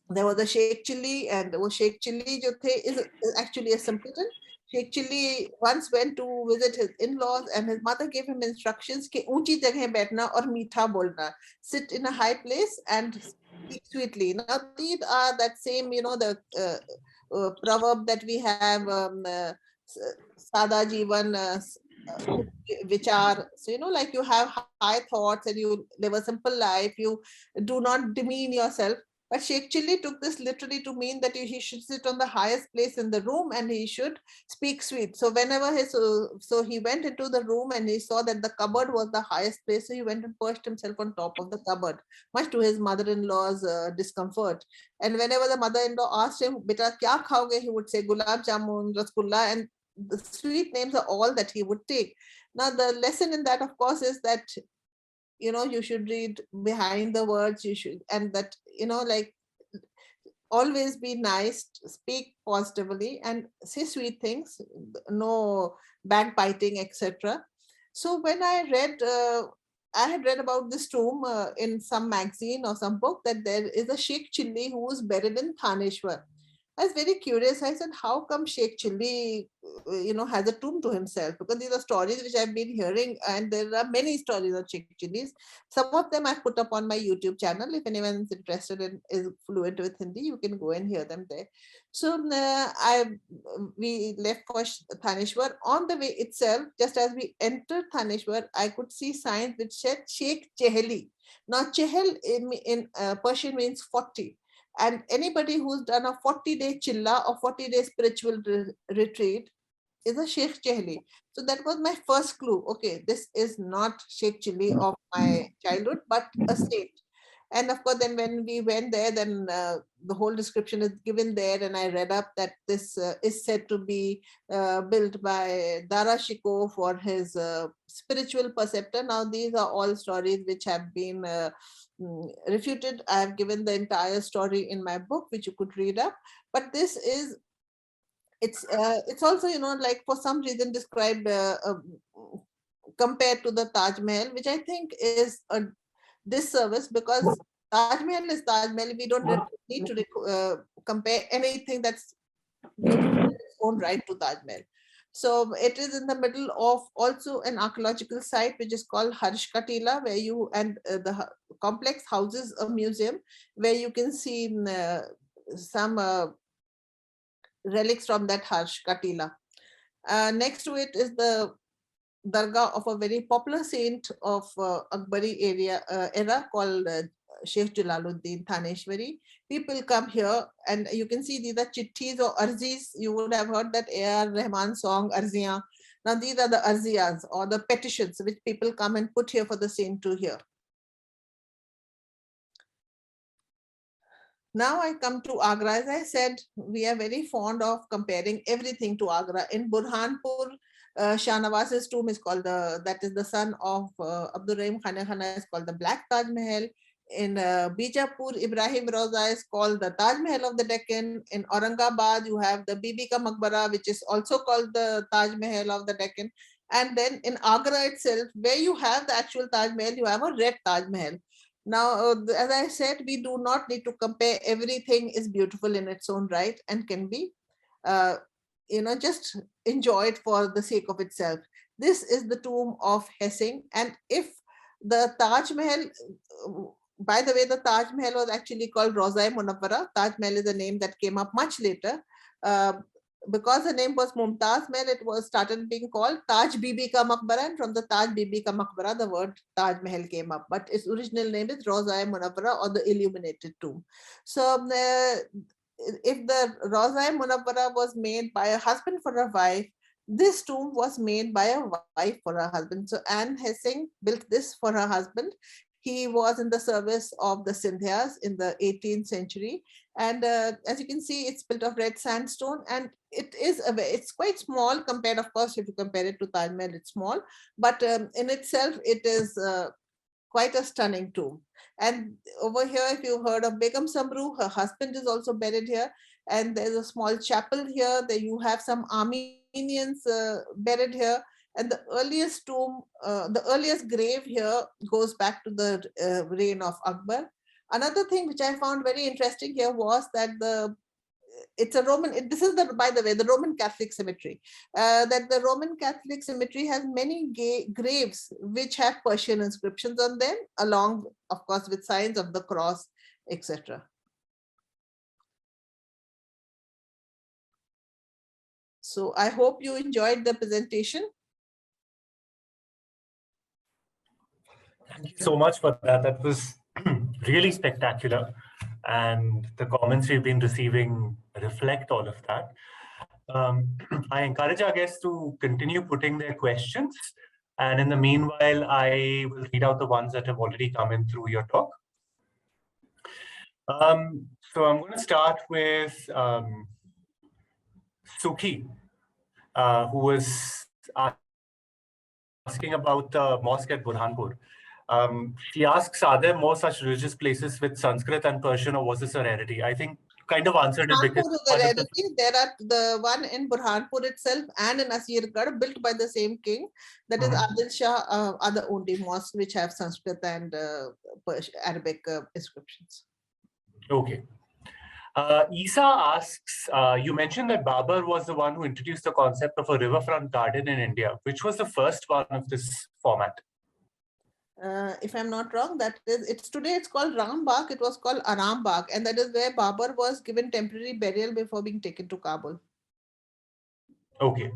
there was a Sheikh Chilli, and वो Sheikh Chilli जो थे is actually a simpleton. Sheikh Chilli once went to visit his in-laws, and his mother gave him instructions कि ऊंची जगह बैठना और मीठा बोलना, sit in a high place and speak sweetly. Now these are that same, the proverb that we have, Sada Jivan Vichar. So, like you have high thoughts and you live a simple life, you do not demean yourself. But Sheikh Chilli took this literally to mean that he should sit on the highest place in the room and he should speak sweet. So whenever so he went into the room and he saw that the cupboard was the highest place, so he went and perched himself on top of the cupboard, much to his mother-in-law's discomfort. And whenever the mother-in-law asked him, "Beta, kya khaoge?" he would say, "Gulab jamun, rasgulla," and the sweet names are all that he would take. Now, the lesson in that, of course, is that you should read behind the words, you should, and that like always be nice, speak positively and say sweet things, no backbiting, etc. So when I read I had read about this tomb in some magazine or some book, that there is a Sheikh Chilli who is buried in Thaneshwar. I was very curious. I said, how come Sheikh Chilli, has a tomb to himself? Because these are stories which I've been hearing, and there are many stories of Sheikh Chillis. Some of them I've put up on my YouTube channel. If anyone is interested and is fluent with Hindi, you can go and hear them there. So we left for Thaneshwar. On the way itself, just as we entered Thaneshwar, I could see signs which said Sheikh Chehli. Now, Chehel in Persian means 40. And anybody who's done a 40-day chilla or 40-day spiritual retreat is a Sheikh Chehli. So that was my first clue. Okay, this is not Sheikh Chilli of my childhood, but a saint. And of course, then when we went there, then the whole description is given there, and I read up that this is said to be built by Dara Shikoh for his spiritual preceptor. Now, these are all stories which have been refuted. I have given the entire story in my book, which you could read up. But this is, it's also, like for some reason described compared to the Taj Mahal, which I think is a disservice, because Taj Mahal is Taj Mahal. We don't need to compare anything that's beautiful in its own right to Taj Mahal. So it is in the middle of also an archaeological site which is called Harsh Katila, where the complex houses a museum where you can see some relics from that Harsh Katila. Next to it is the dargah of a very popular saint of Akbari era called Sheikh Jalaluddin Thaneshwari. People come here, and you can see these are chittis or arzis. You would have heard that A.R. Rahman song Arziyan. Now these are the arziyas or the petitions which people come and put here for the saint to hear. Now I come to Agra. As I said, we are very fond of comparing everything to Agra. In Burhanpur, Shah Nawaz's tomb is called that is the son of Abdul Rahim Khana is called the Black Taj Mahal. In Bijapur, Ibrahim Roza is called the Taj Mahal of the Deccan. In Aurangabad, you have the Bibi Ka Maqbara, which is also called the Taj Mahal of the Deccan. And then in Agra itself, where you have the actual Taj Mahal, you have a red Taj Mahal. Now, as I said, we do not need to compare. Everything is beautiful in its own right and can be, just enjoyed for the sake of itself. This is the tomb of Hessing. And if the Taj Mahal, by the way, the Taj Mahal was actually called Roza-e Munawwara. Taj Mahal is a name that came up much later. Because the name was Mumtaz Mahal, it was started being called Taj Bibi Ka Maqbara, and from the Taj Bibi Ka Maqbara, the word Taj Mahal came up. But its original name is Roza-e Munawwara, or the illuminated tomb. So if the Roza-e Munawwara was made by a husband for a wife, this tomb was made by a wife for her husband. So Anne Hessing built this for her husband. He was in the service of the Sindhyas in the 18th century. And as you can see, it's built of red sandstone, and it's quite small compared, of course, if you compare it to Taj Mahal, it's small, but in itself, it is quite a stunning tomb. And over here, if you've heard of Begum Samru, her husband is also buried here. And there's a small chapel here. There you have some Armenians buried here. And the earliest tomb, the earliest grave here goes back to the reign of Akbar. Another thing which I found very interesting here was that it's a Roman, this is by the way, the Roman Catholic cemetery, that the Roman Catholic cemetery has many graves which have Persian inscriptions on them, along, of course, with signs of the cross, etc. So I hope you enjoyed the presentation. Thank you so much for that. That was really spectacular. And the comments we've been receiving reflect all of that. I encourage our guests to continue putting their questions. And in the meanwhile, I will read out the ones that have already come in through your talk. So I'm going to start with Sukhi, who was asking about the mosque at Burhanpur. She asks, are there more such religious places with Sanskrit and Persian, or was this a rarity? I think kind of answered it because there are the one in Burhanpur itself and in Asirgarh built by the same king. That is Adil Shah are the only mosques which have Sanskrit and Arabic inscriptions. Okay. Isa asks, you mentioned that Babur was the one who introduced the concept of a riverfront garden in India. Which was the first one of this format? If I'm not wrong, today it's called Ram Bagh. It was called Aram Bagh, and that is where Babur was given temporary burial before being taken to Kabul. Okay.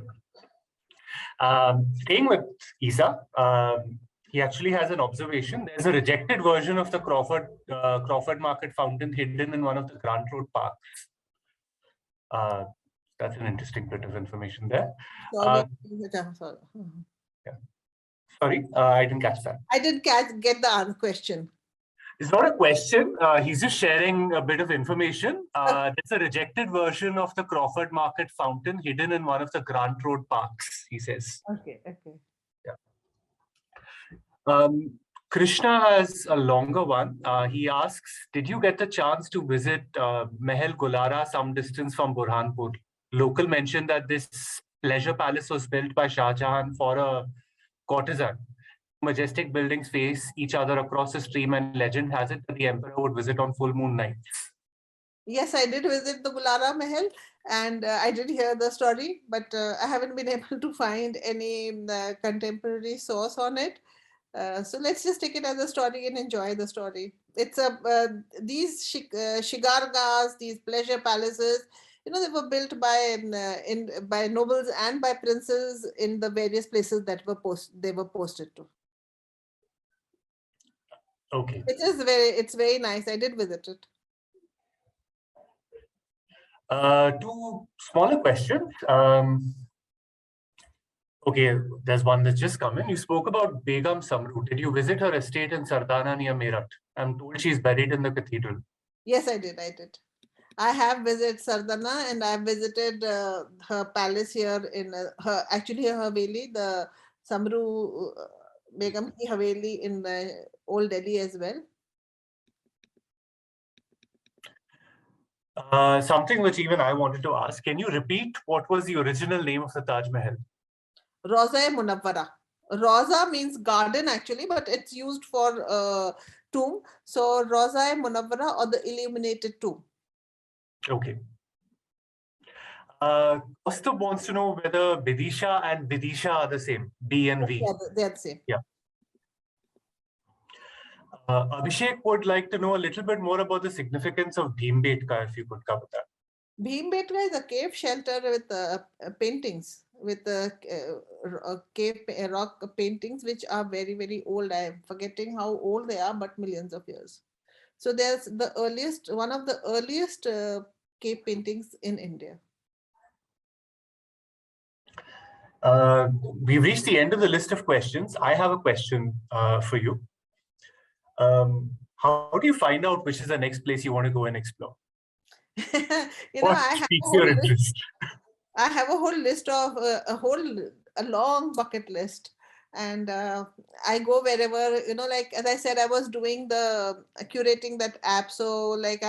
Staying with Isa, he actually has an observation. There's a rejected version of the Crawford Market fountain hidden in one of the Grant Road parks. That's an interesting bit of information there. Sorry. Sorry, I didn't catch that. I didn't get the question. It's not a question. He's just sharing a bit of information. There's a rejected version of the Crawford Market fountain hidden in one of the Grant Road parks, he says. Okay. Yeah. Krishna has a longer one. He asks, did you get the chance to visit Mahal Gulara some distance from Burhanpur? Local mentioned that this pleasure palace was built by Shah Jahan for a courtesan. Majestic buildings face each other across the stream, and legend has it that the emperor would visit on full moon nights. Yes, I did visit the Gulara Mahal, and I did hear the story, but I haven't been able to find any contemporary source on it. So let's just take it as a story and enjoy the story. It's these shigargas, these pleasure palaces, they were built by nobles and by princes in the various places that they were posted to. Okay. It's very nice. I did visit it. Two smaller questions. Okay, there's one that's just come in. You spoke about Begum Samru. Did you visit her estate in Sardana near Meerut? I'm told she's buried in the cathedral. Yes, I did. I have visited Sardana, and I visited her palace here in her Haveli, the Samru Begum ki Haveli in Old Delhi as well. Something which even I wanted to ask, can you repeat what was the original name of the Taj Mahal? Roza-e-Munawwara. Roza means garden actually, but it's used for tomb. So Roza-e-Munawwara, or the illuminated tomb. Okay. Kaustubh wants to know whether Vidisha and Vidisha are the same. B and V. Yeah, they're the same. Yeah. Abhishek would like to know a little bit more about the significance of Bhimbetka, if you could cover that. Bhimbetka is a cave shelter with paintings, with cave rock paintings, which are very, very old. I'm forgetting how old they are, but millions of years. So there's one of the earliest cave paintings in India. We've reached the end of the list of questions. I have a question for you. How do you find out which is the next place you want to go and explore? I have a whole list of a long bucket list, and I go wherever, like as I said, I was doing curating that app. So like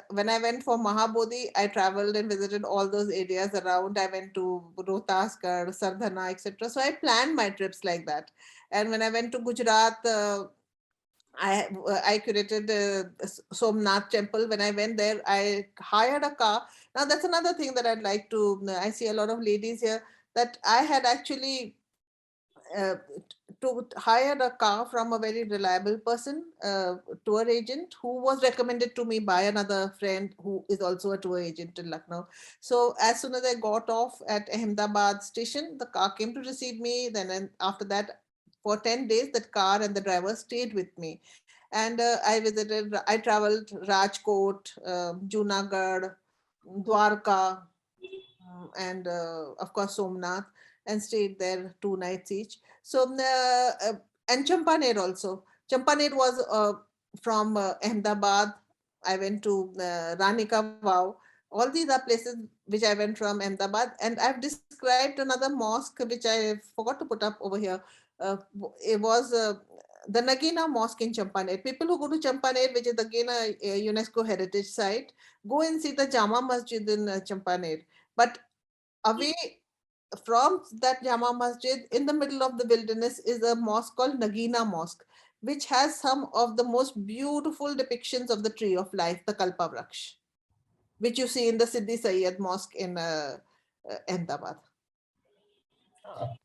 when I went for Mahabodhi, I traveled and visited all those areas around. I went to Rohtas, Sardhana, etc. So I planned my trips like that. And when I went to Gujarat, I curated Somnath temple. When I went there, I hired a car. Now that's another thing that I'd like to, I see a lot of ladies here, that I had actually to hire a car from a very reliable person, tour agent, who was recommended to me by another friend who is also a tour agent in Lucknow. So as soon as I got off at Ahmedabad station, the car came to receive me. Then after that, for 10 days, that car and the driver stayed with me. And I traveled Rajkot, Junagadh, Dwarka, and of course Somnath, and stayed there 2 nights each. So and Champaner also. Champaner was from Ahmedabad. I went to Ranika Vav. All these are places which I went from Ahmedabad, and I've described another mosque which I forgot to put up over here. It was the Nagina Mosque in Champaner. People who go to Champaner, which is again a UNESCO heritage site, go and see the Jama Masjid in Champaner. But away from that Jama Masjid, in the middle of the wilderness, is a mosque called Nagina Mosque, which has some of the most beautiful depictions of the tree of life, the Kalpa Vraksh, which you see in the Siddhi Sayyid Mosque in Ahmedabad.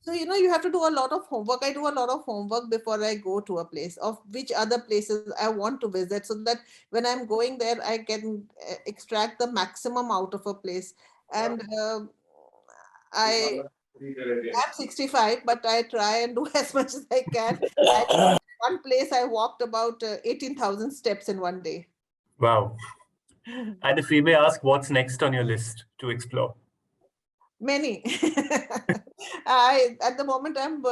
So, you have to do a lot of homework. I do a lot of homework before I go to a place of which other places I want to visit, so that when I'm going there, I can extract the maximum out of a place. And I am 65, but I try and do as much as I can. One place I walked about 18,000 steps in one day. Wow. And if we may ask, what's next on your list to explore? Many. At the moment I'm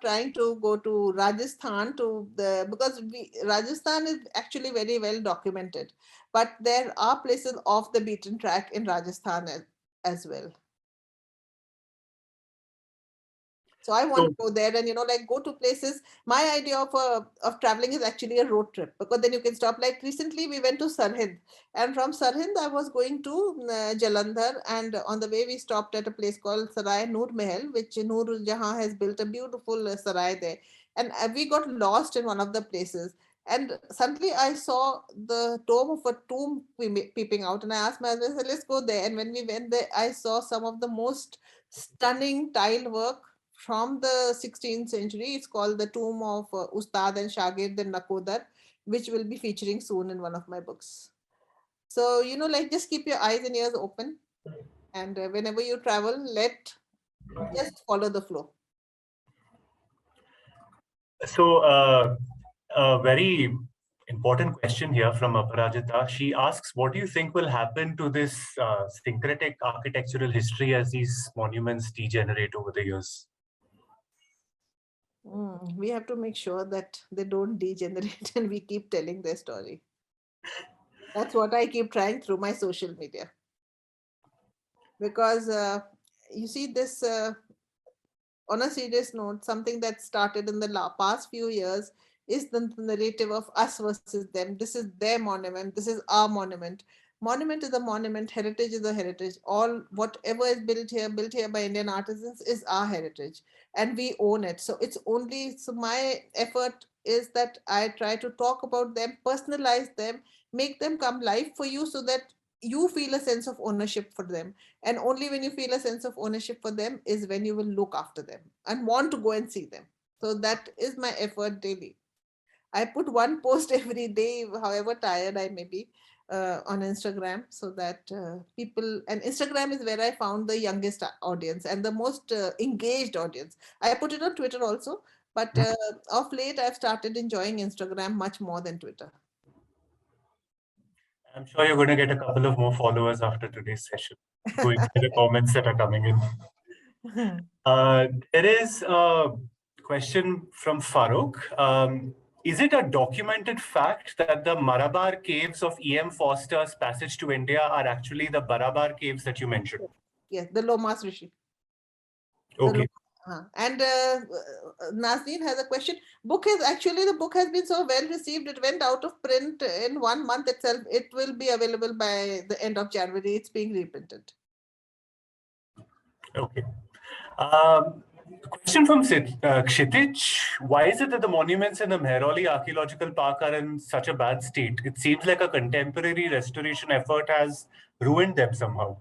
trying to go to Rajasthan because Rajasthan is actually very well documented, but there are places off the beaten track in Rajasthan as well. So I want to go there and go to places. My idea of traveling is actually a road trip, because then you can stop. Like recently we went to Sarhind, and from Sarhind I was going to Jalandhar, and on the way we stopped at a place called Sarai Noor Mahal, which Noor Jahan has built a beautiful sarai there. And we got lost in one of the places, and suddenly I saw the dome of a tomb peeping out, and I asked my husband, I said, let's go there. And when we went there, I saw some of the most stunning tile work from the 16th century. It's called the Tomb of Ustad and Shagird in Nakodar, which will be featuring soon in one of my books. So, just keep your eyes and ears open. And whenever you travel, just follow the flow. So, a very important question here from Aparajita. She asks, what do you think will happen to this syncretic architectural history as these monuments degenerate over the years? We have to make sure that they don't degenerate and we keep telling their story. That's what I keep trying through my social media. Because you see this, on a serious note, something that started in the past few years is the narrative of us versus them. This is their monument. This is our monument. Monument is a monument. Heritage is a heritage. All whatever is built here by Indian artisans, is our heritage, and we own it. So my effort is that I try to talk about them, personalize them, make them come live for you, so that you feel a sense of ownership for them. And only when you feel a sense of ownership for them is when you will look after them and want to go and see them. So that is my effort daily. I put one post every day, however tired I may be, on Instagram, so that people, and Instagram is where I found the youngest audience and the most engaged audience. I put it on Twitter also, but of late I've started enjoying Instagram much more than Twitter. I'm sure you're going to get a couple of more followers after today's session, going by the comments that are coming in. There is a question from Farooq. Is it a documented fact that the Marabar caves of E.M. Foster's Passage to India are actually the Barabar caves that you mentioned? Yes, the Lomas Rishi. Okay. And Nazneen has a question. The book has been so well received. It went out of print in 1 month itself. It will be available by the end of January. It's being reprinted. Okay. Question from Kshitij. Why is it that the monuments in the Mehrauli Archaeological Park are in such a bad state? It seems like a contemporary restoration effort has ruined them somehow.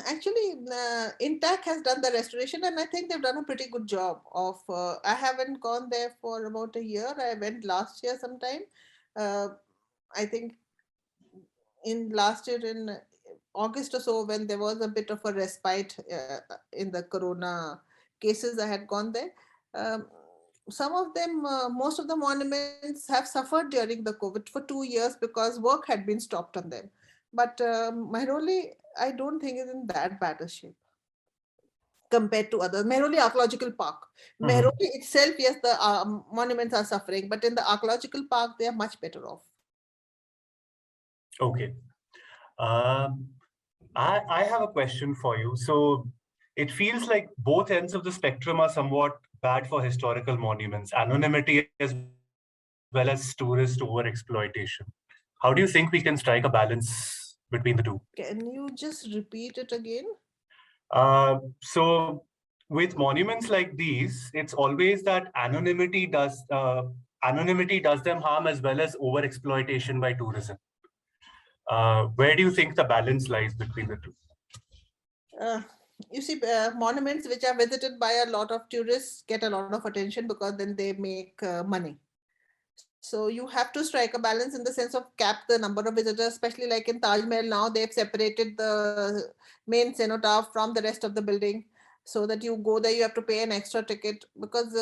Actually, Intac has done the restoration, and I think they've done a pretty good job of. I haven't gone there for about a year. I went last year sometime. I think in last year in August or so, when there was a bit of a respite in the corona cases, I had gone there. Some of them, most of the monuments have suffered during the COVID for 2 years because work had been stopped on them. But Mehrauli, I don't think is in that bad a shape compared to others. Mehrauli Archaeological Park. Mehrauli itself, yes, the monuments are suffering, but in the archaeological park, they are much better off. Okay. I have a question for you. So it feels like both ends of the spectrum are somewhat bad for historical monuments, anonymity as well as tourist overexploitation. How do you think we can strike a balance between the two? Can you just repeat it again? So with monuments like these, it's always that anonymity does them harm as well as overexploitation by tourism. Where do you think the balance lies between the two? Uh, you see, monuments which are visited by a lot of tourists get a lot of attention because then they make money. So you have to strike a balance in the sense of cap the number of visitors, especially like in Taj Mahal now, they've separated the main cenotaph from the rest of the building so that you go there, you have to pay an extra ticket because,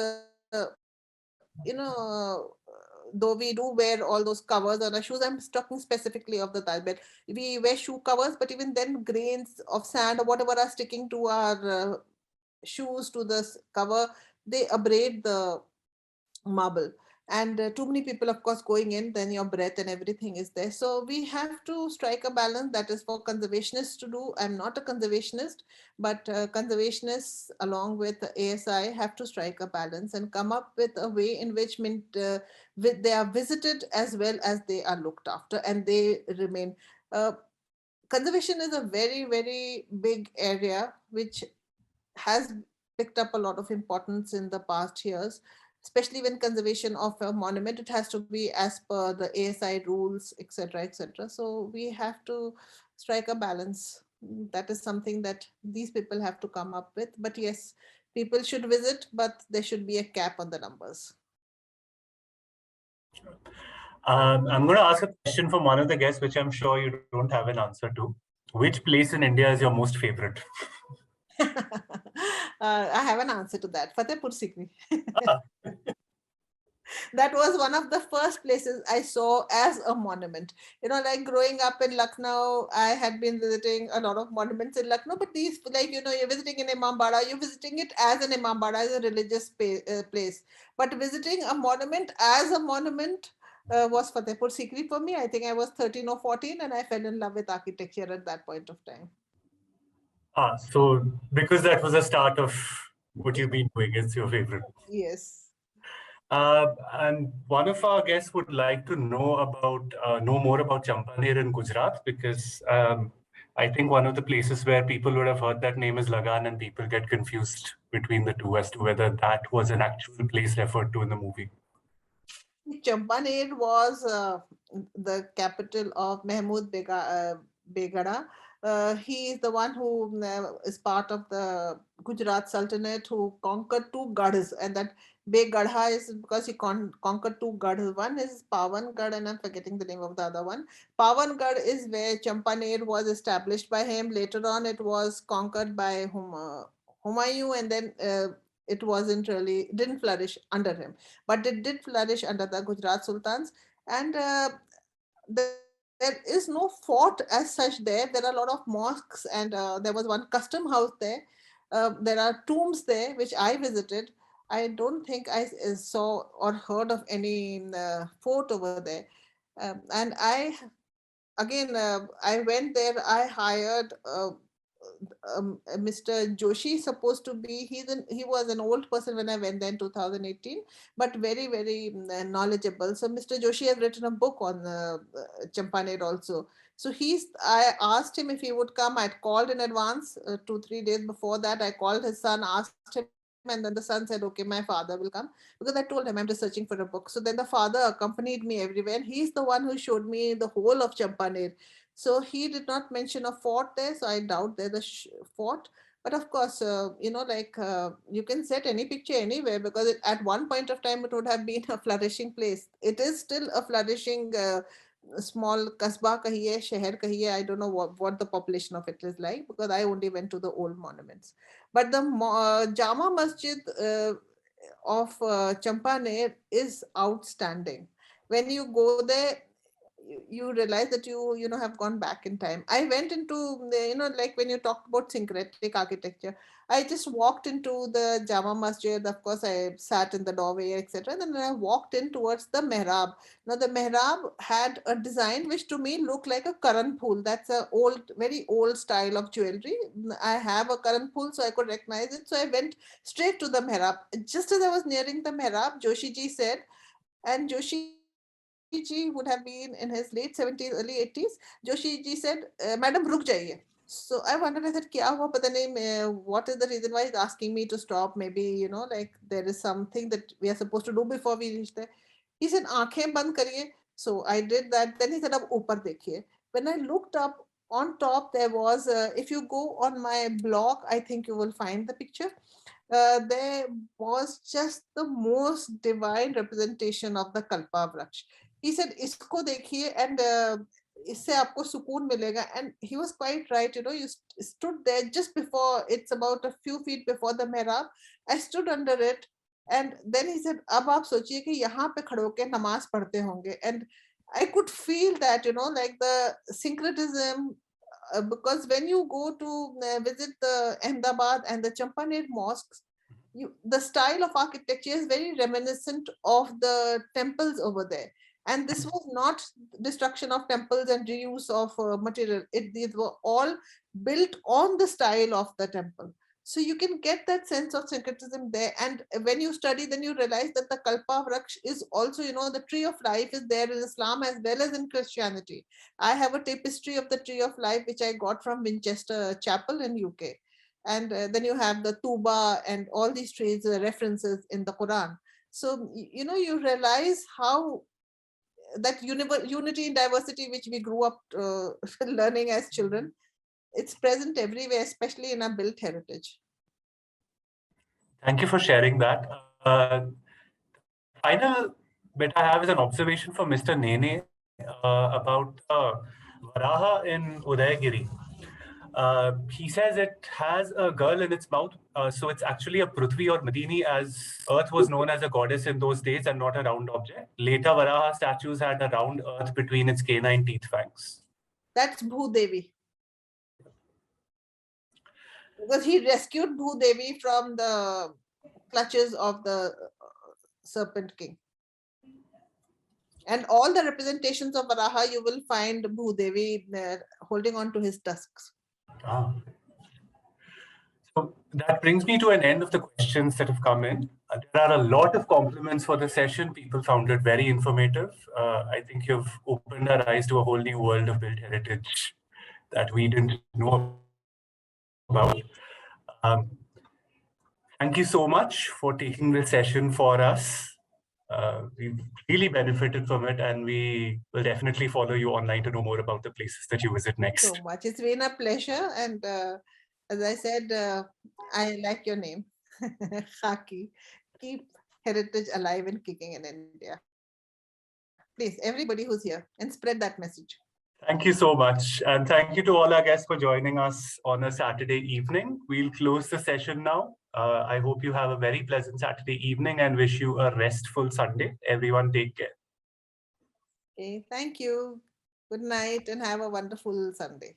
though we do wear all those covers on our shoes, I'm talking specifically of the Taj Mahal. We wear shoe covers, but even then, grains of sand or whatever are sticking to our shoes to this cover, they abrade the marble. And too many people, of course, going in, then your breath and everything is there. So we have to strike a balance. That is for conservationists to do. I'm not a conservationist, but conservationists along with the ASI have to strike a balance and come up with a way in which they are visited as well as they are looked after and they remain. uh, Conservation is a very, very big area which has picked up a lot of importance in the past years, especially when conservation of a monument, it has to be as per the ASI rules, etc., etc. So we have to strike a balance. That is something that these people have to come up with. But yes, people should visit, but there should be a cap on the numbers. I'm going to ask a question from one of the guests, which I'm sure you don't have an answer to. Which place in India is your most favorite? I have an answer to that. Fatehpur Sikri. That was one of the first places I saw as a monument. Like growing up in Lucknow, I had been visiting a lot of monuments in Lucknow, but these, like, you're visiting in Imambara, you're visiting it as an Imambara, as a religious place. But visiting a monument as a monument was Fatehpur Sikri for me. I think I was 13 or 14 and I fell in love with architecture at that point of time. So because that was the start of what you've been doing, it's your favorite. Yes. And one of our guests would like to know more about Champaner in Gujarat, because I think one of the places where people would have heard that name is Lagan, and people get confused between the two as to whether that was an actual place referred to in the movie. Champaner was the capital of Mahmud Begada. He is the one who is part of the Gujarat Sultanate who conquered two Gads, and that Begadha is because he conquered two Gads. One is Pavangad, and I'm forgetting the name of the other one. Pavangad is where Champaner was established by him. Later on, it was conquered by Humayun, and then it didn't flourish under him, but it did flourish under the Gujarat Sultans. And there is no fort as such there. There are a lot of mosques, and there was one custom house there. There are tombs there, which I visited. I don't think I saw or heard of any fort over there. And again, I went there. I hired Mr. Joshi is supposed to be. He was an old person when I went there in 2018, but very, very knowledgeable. So Mr. Joshi has written a book on Champaner also. So I asked him if he would come. I'd called in advance 2-3 days before that. I called his son, asked him, and then the son said, "Okay, my father will come," because I told him I'm researching for a book. So then the father accompanied me everywhere. And he's the one who showed me the whole of Champaner. So he did not mention a fort there, so I doubt there's a fort. But of course, you can set any picture anywhere because at one point of time it would have been a flourishing place. It is still a flourishing small kasbah kahiye, sheher kahiye. I don't know what the population of it is like because I only went to the old monuments. But the Jama Masjid of Champaner is outstanding. When you go there, you realize that you have gone back in time. I went into like when you talked about syncretic architecture, I just walked into the Jama Masjid. Of course, I sat in the doorway, etc. Then I walked in towards the mihrab. Now the mihrab had a design which to me looked like a karan phul. That's a very old style of jewelry. I have a karan phul, so I could recognize it. So I went straight to the mihrab. Just as I was nearing the mihrab, Joshi ji said, and Joshi ji would have been in his late 70s, early 80s. Joshi ji said, Madam, ruk jaiye. So I wondered, I said, kya hua pata nahi, what is the reason why he's asking me to stop? Maybe, like there is something that we are supposed to do before we reach there. He said, aankhein band kariye. So I did that. Then he said, ab upar dekhiye. When I looked up on top, there was, if you go on my blog, I think you will find the picture. There was just the most divine representation of the Kalpa Vraksh. He said, "Isko dekhiye and isse aapko sukoon milega." And he was quite right. You stood there just before. It's about a few feet before the mihrab. I stood under it, and then he said, "Ab aap sochiye ki yahan pe khade hoke namaz padhte honge." And I could feel that, like the syncretism. Because when you go to visit the Ahmedabad and the Champaner mosques, the style of architecture is very reminiscent of the temples over there. And this was not destruction of temples and reuse of material. These were all built on the style of the temple. So you can get that sense of syncretism there. And when you study, then you realize that the Kalpa Vraksh is also, the tree of life is there in Islam as well as in Christianity. I have a tapestry of the tree of life, which I got from Winchester Chapel in UK. And then you have the tuba and all these trees references in the Quran. So, you realize how that unity in diversity, which we grew up learning as children, it's present everywhere, especially in our built heritage. Thank you for sharing that. Final bit I have is an observation from Mr. Nene about Varaha in Udayagiri. He says it has a girl in its mouth, so it's actually a Prithvi or Madini, as Earth was known as a goddess in those days and not a round object. Later, Varaha statues had a round earth between its canine teeth fangs. That's Bhudevi. Because he rescued Bhudevi from the clutches of the serpent king. And all the representations of Varaha, you will find Bhudevi holding on to his tusks. Ah. So that brings me to an end of the questions that have come in. There are a lot of compliments for the session. People found it very informative. I think you've opened our eyes to a whole new world of built heritage that we didn't know about. Thank you so much for taking this session for us. We've really benefited from it, and we will definitely follow you online to know more about the places that you visit next. So much. It's been a pleasure. And as I said, I like your name, Khaki. Keep heritage alive and kicking in India. Please, everybody who's here, and spread that message. Thank you so much. And thank you to all our guests for joining us on a Saturday evening. We'll close the session now. I hope you have a very pleasant Saturday evening and wish you a restful Sunday. Everyone take care. Okay, thank you. Good night and have a wonderful Sunday.